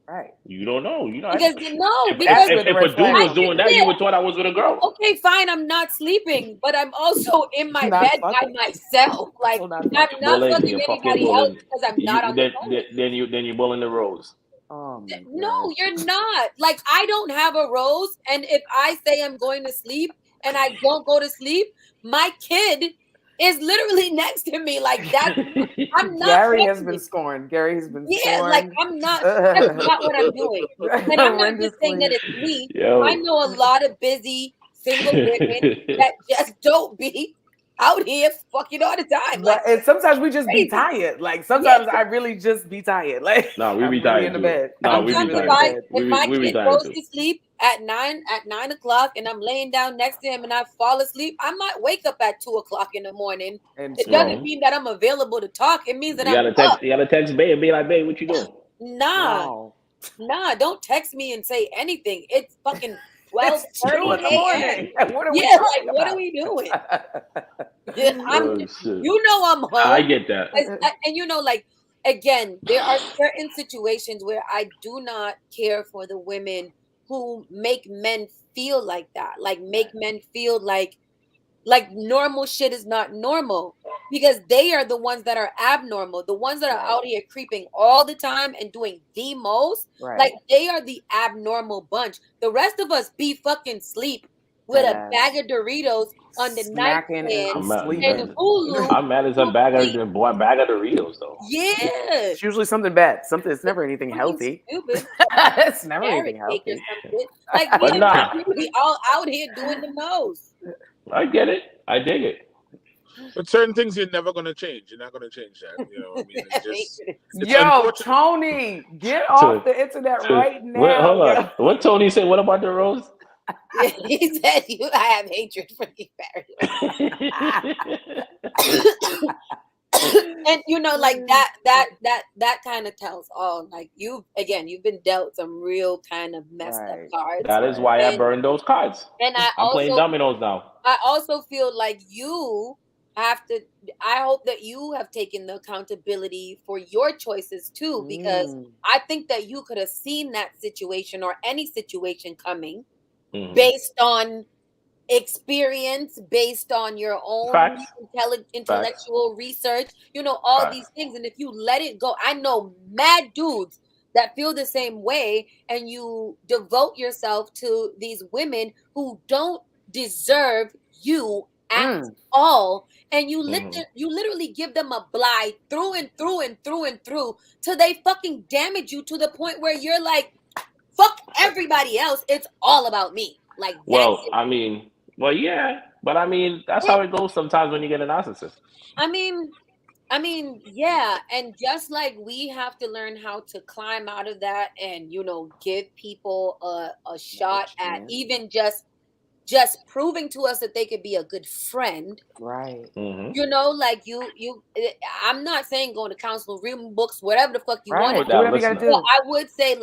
Right. You don't know. You know. Because no, If because That's where the if red a dude flag I was comes can doing in. that, say, you would thought I was with a girl. okay, fine, I'm not sleeping, but I'm also in my Not bed by fucking. myself. Like, Also not I'm fucking. not Bullying, fucking you're fucking anybody else bullying. because I'm not on the phone with you. Then you bullying the rose. Oh my No, god. you're not. Like, I don't have a rose, and if I say I'm going to sleep and I don't go to sleep, my kid is literally next to me. Like, that's I'm not Gary has been pregnant. scorned. Gary has been Yeah, like scorned. I'm not. That's not what I'm doing. And I'm not just saying that Horrendously. it's me. I Yo. know a lot of busy single women that just don't be out here fucking all the time. Like, Right. And sometimes we just be crazy. tired. Like Yeah. sometimes I really just be tired. Like No, we I'm be really in tired the too. bed. No, I'm we just be Sometimes really in the tired too. bed. if my We be kid tired goes too. to sleep at 9 o'clock and I'm laying down next to him and I fall asleep, I might wake up at 2 o'clock in the morning. And It doesn't snore. Mhm. mean that I'm available to talk. It means that You I'm gotta up. text babe and be like, babe, what you doing? Nah, Wow. nah, don't text me and say anything. It's fucking It's 2 12:30 in the a.m. morning. What are we Yeah, like talking what are about? we doing? Yeah, Oh shit. you know I'm I home. get that. And like again, there are certain situations where I do not care for the women who make men feel like that. Like make men feel like normal shit is not normal because they are the ones that are abnormal. The ones that are Right. out here creeping all the time and doing the most, Right. like they are the abnormal bunch. The rest of us be fucking sleep with That a ass. bag of Doritos on the Smacking and nightstand I'm mad, and sleeping. Hulu. I'm mad as a You'll bag sleep. of bag of Doritos though. Yeah. It's usually something bad. Something. It's never anything Something healthy. stupid. It's never Carrot anything cake or healthy. some shit. Like we But are nah, literally all out here doing the most. I get it. I dig it. But certain things you're never gonna change. You're not gonna change that. You know, I mean, it's just it's Yo, unfortunate. Tony, get off the internet right What, now, hold on. yo. What Tony said? What about the rose? He said I have hatred for you, Barry. And like that kind of tells all. Like you've been dealt some real kind of messed up Right. cards. That is why I And burned those cards. and I'm playing dominoes now. I also feel like you have to. I hope that you have taken the accountability for your choices too, because Mm, I think that you could have seen that situation or any situation coming Mhm. based on experience, based on your own Facts. intellectual research, all Facts. these things. And if you let it go, I know mad dudes that feel the same way, and you devote yourself to these women who don't deserve you at mm. all. And you Mhm. literally give them a blight through and through and through and through till they fucking damage you to the point where you're like, fuck everybody else. It's all about me. Like that's Well, I mean, yeah, but I mean, that's it. how it goes sometimes when you get a narcissist. I mean, yeah, and just like we have to learn how to climb out of that and give people a shot at chance. even just proving to us that they could be a good friend. Right. Hmm. Like I'm not saying going to counseling, reading books, whatever the fuck you want to Right. Put do. Do that whatever you gotta listener. Well, do. I would say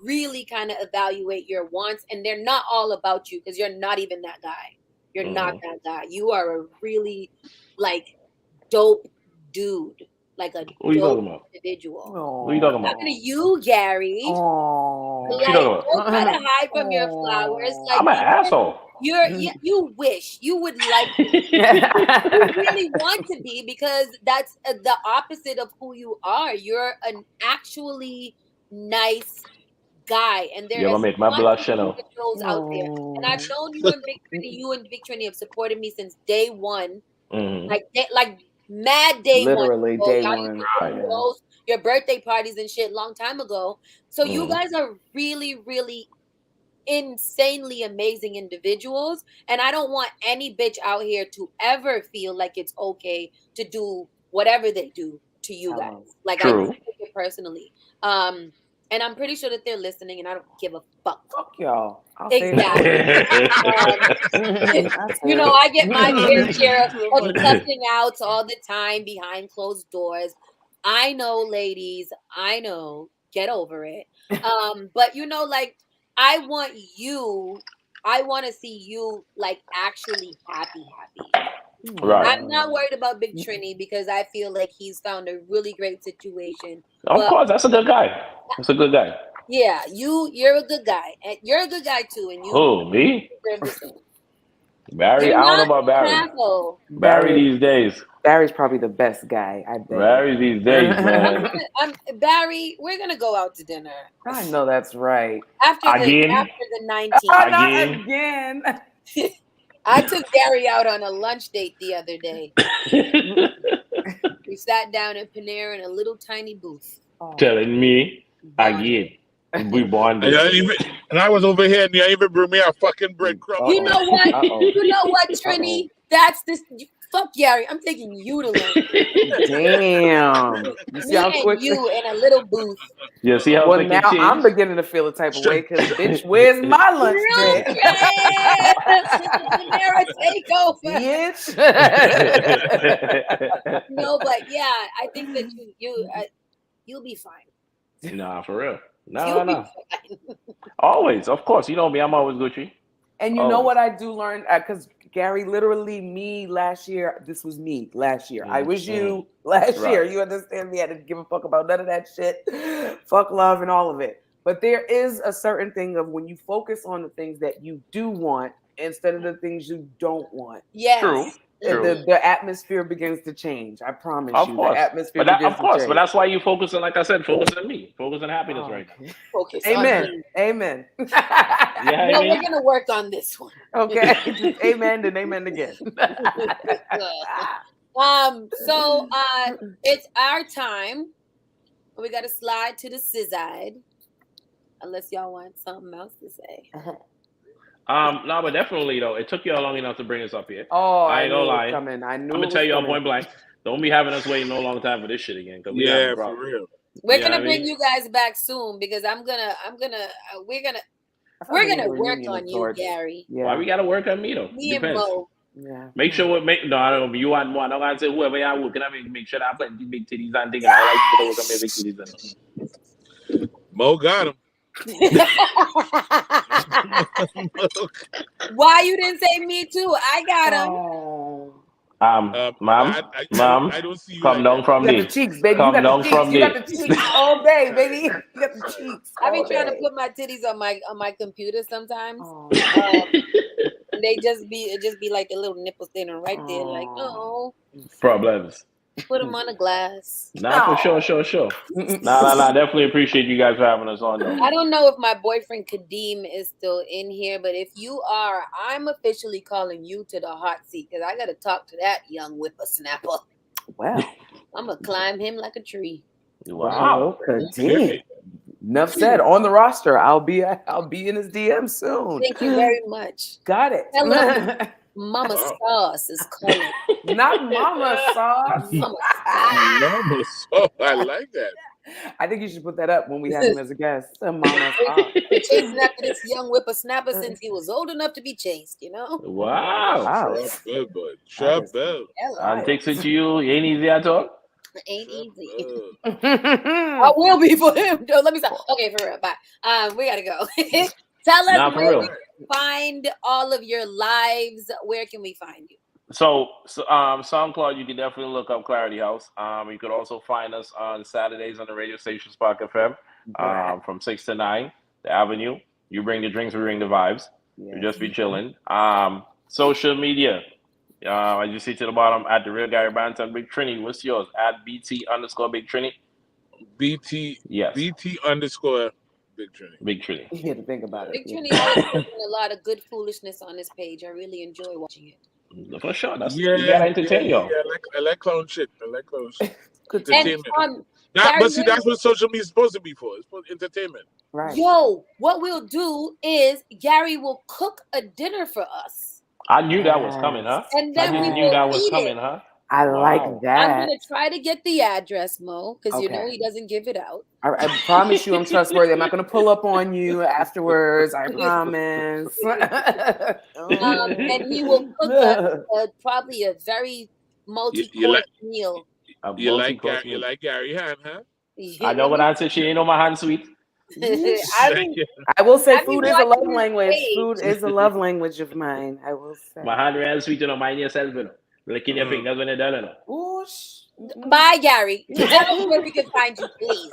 really kind of evaluate your wants, and they're not all about you because you're not even that guy. You're not Mhm. that guy. You are a really like dope dude, like a What are you dope talking about? individual. What are you talking I'm about? talking to you, Gary. Oh. What you Like, talking about? don't try to hide from your flowers. Like I'm an asshole. you wish you would like to be. You really want to be because that's the opposite of who you are. You're an actually nice guy, and there You're gonna is make my lots blood of shadow. individuals out there. And I've known you and Big Trini have supported me since day one. Hmm. Like mad day one. Literally So day y'all used one. to go to Yeah. your birthday parties and shit long time ago. So you Hmm. guys are really, really insanely amazing individuals. And I don't want any bitch out here to ever feel like it's okay to do whatever they do to you guys. Like True. I take it personally. And I'm pretty sure that they're listening, and I don't give a fuck. Fuck y'all. I'll Exactly. You know, I get my fair share of cussing outs all the time behind closed doors. I know, ladies. I know. Get over it. But you know, like I want to see you like actually happy. Right. I'm not worried about Big Trini because I feel like he's found a really great situation. Of course, that's a good guy. That's a good guy. Yeah, you're a good guy, and you're a good guy too. And you Who, me? deserve the same. Barry, You're I don't not know about Barry. an asshole. Barry these days. Barry's probably the best guy. I bet. Barry these days, man. Barry, we're gonna go out to dinner. I know that's right. After Again? the 19th. Oh, not again. I took Gary out on a lunch date the other day. We sat down at Panera in a little tiny booth. Telling me again. We bonded. And I was over here and you even bring me a fucking breadcrumb. You know what? You know what, Trini? That's this. Fuck Gary. I'm taking you to lunch. Damn. You see how quick you in a little booth. Yeah, see how well, now I'm beginning to feel a type of way because, bitch, where's my lunch date? Panera takeover. Bitch. No, but yeah, I think that you'll be fine. Nah, for real. No. Always, of course. You know me. I'm always Gucci. And you know what I do learn? Because Gary, literally me last year, this was me last year. I was you last year. You understand me? I didn't give a fuck about none of that shit. Fuck love and all of it. But there is a certain thing of when you focus on the things that you do want instead of the things you don't want. Yes. True. The atmosphere begins to change. I promise you. Course. The atmosphere begins to change. But that's why you focus on, like I said, focus on me. Focus on happiness right now. Focus Amen. on me. Amen. Yeah, no, we're gonna work on this one. Okay. Just amen and amen again. So it's our time. We gotta slide to the side. Unless y'all want something else to say. No, but definitely though, it took y'all long enough to bring us up here. Oh, I ain't gonna lie. I'm gonna tell y'all point blank. Don't be having us waiting no long time for this shit again. For real. We're gonna bring you guys back soon because we're gonna work on you, Gary. Yeah. Why we gotta work on me though? Me Depends. and Mo. Yeah. Make sure no, I don't know. You want one? I'm gonna say whoever I work. Can I make sure I put these big titties and things? I like you to work on my big titties. Mo got him. Why you didn't say me too? I got him. Mom, I don't see you. Come down from me. You got the cheeks, baby. Come down from me. You got the cheeks all day, baby. You got the cheeks. I be trying to put my titties on my computer sometimes. They just be like a little nipple thinner right there, like Problems. Put them on a glass. Nah, for sure. Nah. Definitely appreciate you guys for having us on though. I don't know if my boyfriend Kadeem is still in here, but if you are, I'm officially calling you to the hot seat because I got to talk to that young whippersnapper. Wow. I'm gonna climb him like a tree. Wow. Kadeem. Enough said. On the roster, I'll be in his DM soon. Thank you very much. Got it. Hello. Mama Sauce is calling. Not Mama Sauce. Mama Sauce. I like that. I think you should put that up when we have him as a guest. Mama Sauce. Chasing after this young whippersnapper since he was old enough to be chased, you know? Wow. Good boy. Trouble. I'm texting to you. Ain't easy at all. Ain't easy. I will be for him. Let me stop. Okay, for real. Bye. We gotta go. Tell us where we can find all of your lives. Where can we find you? So SoundCloud, you can definitely look up Clarity House. You could also find us on Saturdays on the radio station Spark FM from 6 to 9, the Avenue. You bring the drinks, we bring the vibes. You just be chilling. Social media. I just see to the bottom at the real Garry Banton. Big Trini, what's yours? At BT_Big Trini. BT. Yes. BT_ Big Trini. Big Trini. You had to think about it. Big Trini always putting a lot of good foolishness on this page. I really enjoy watching it. For sure. You gotta entertain y'all. Yeah, I like clown shit. Good entertainment. That's what social media is supposed to be for. It's for entertainment. Right. Yo, what we'll do is Gary will cook a dinner for us. I knew that was coming, huh? And then we knew that was eat coming, it. huh? I like I'm that. gonna try to get the address, Mo, because you know Okay. he doesn't give it out. I promise you I'm trustworthy. I'm not going to pull up on you afterwards. I promise. And he will cook probably a very multi-course meal. You like multi-course you meal. like Gary Han, huh? I know what answer. She ain't know my hand sweet. I will say I mean, food is a love watching his language. page. Food is a love language of mine. I will say. My hand real sweet, you know, mind yourself, you know. Licking your fingers when you're done, you know. Bye, Gary. Tell us where we can find you, please.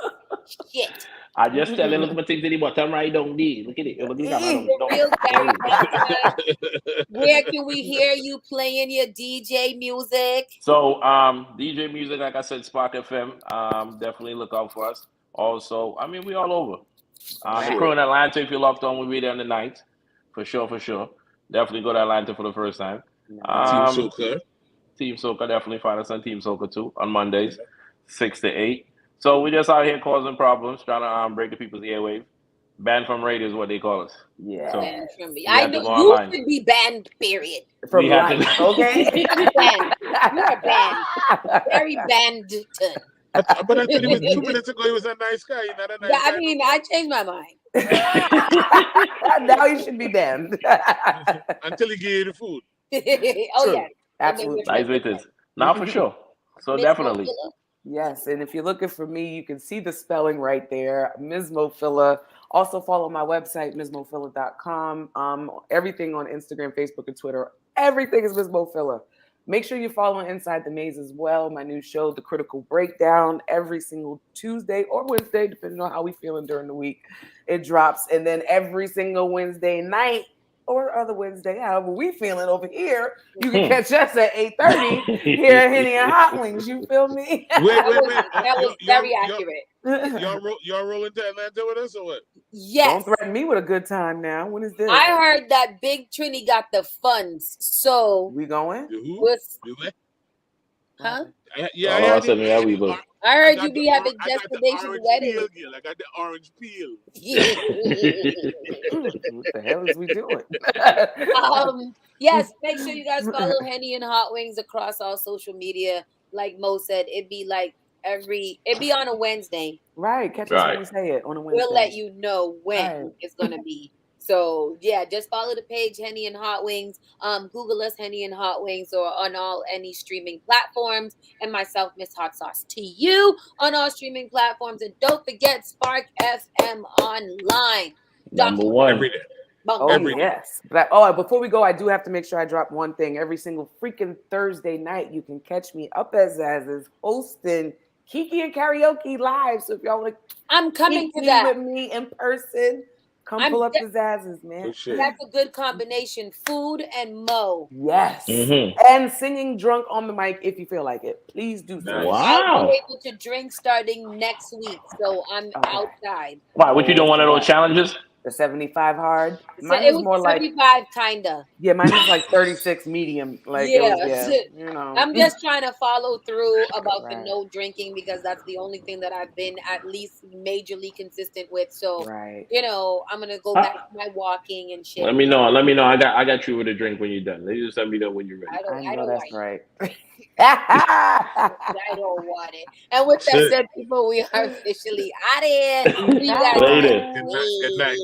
Shit. I just tell you, look at my things at the bottom right down there. Look at it. Look at The real Garry Banton. Where can we hear you playing your DJ music? So, DJ music, like I said, Spark FM. Definitely look out for us. Also, I mean, we all over. The crew in Atlanta, if you're locked on, we'll be there on the 9th. For sure. Definitely go to Atlanta for the first time. Team Soca, definitely find us on Team Soca too on Mondays, 6 to 8. So we're just out here causing problems, trying to break the people's airwave. Banned from radio is what they call us. Yeah. So I know you should be banned, period. From life, okay? Banned. You are banned. Very banned. But I thought it was 2 minutes ago. He was a nice guy. You're not a nice guy. I mean, I changed my mind. Now you should be banned. Until he gave you the food. Oh, yeah. Absolutely. Nice with this. Now for sure. So definitely. Yes, and if you're looking for me, you can see the spelling right there, Ms. Mofilla. Also follow my website, MsMofilla.com. Everything on Instagram, Facebook, and Twitter. Everything is Ms. Mofilla. Make sure you follow Inside the Maze as well. My new show, The Critical Breakdown, every single Tuesday or Wednesday, depending on how we feeling during the week. It drops. And then every single Wednesday night or other Wednesday, however we feeling over here, you can catch us at 8:30 here at Henny and Hotwings. You feel me? Wait. That was very accurate. Y'all rolling to Atlanta with us or what? Yes. Don't threaten me with a good time now. When is this? I heard that Big Trini got the funds. So we going? Huh? I heard you be having destination weddings. I got the orange peel. What the hell is we doing? Yes, make sure you guys follow Henny and Hotwings across all social media. Like Mo said, it'd be on a Wednesday. Right. Catch us when we say it on a Wednesday. We'll let you know when it's gonna be. So yeah, just follow the page Henny and Hotwings. Google us Henny and Hotwings or on any streaming platforms. And myself, Miss Hot Sauce to you on all streaming platforms. And don't forget Spark FM Online. Number one. Every day. Yes. But before we go, I do have to make sure I drop one thing. Every single freaking Thursday night, you can catch me up at Zaz's hosting Kiki and Karaoke live. So if y'all want to, I'm coming to that with me in person. Come pull up the Zazzes, man. That's a good combination. Food and Mo. Yes. And singing drunk on the mic if you feel like it. Please do so. Wow. I'll be able to drink starting next week. So I'm outside. Why? What you doing? One of those challenges? The 75 hard. Mine it was more 75 like, kinda. Yeah, mine is like 36 medium. Like you know. I'm just trying to follow through about the no drinking because that's the only thing that I've been at least majorly consistent with. So you know, I'm gonna go back to my walking and shit. Let me know. I got you with a drink when you're done. They just let me know when you're ready. I know that's right. I don't want it. And with that said, people, we are officially out of here. Later. Good night.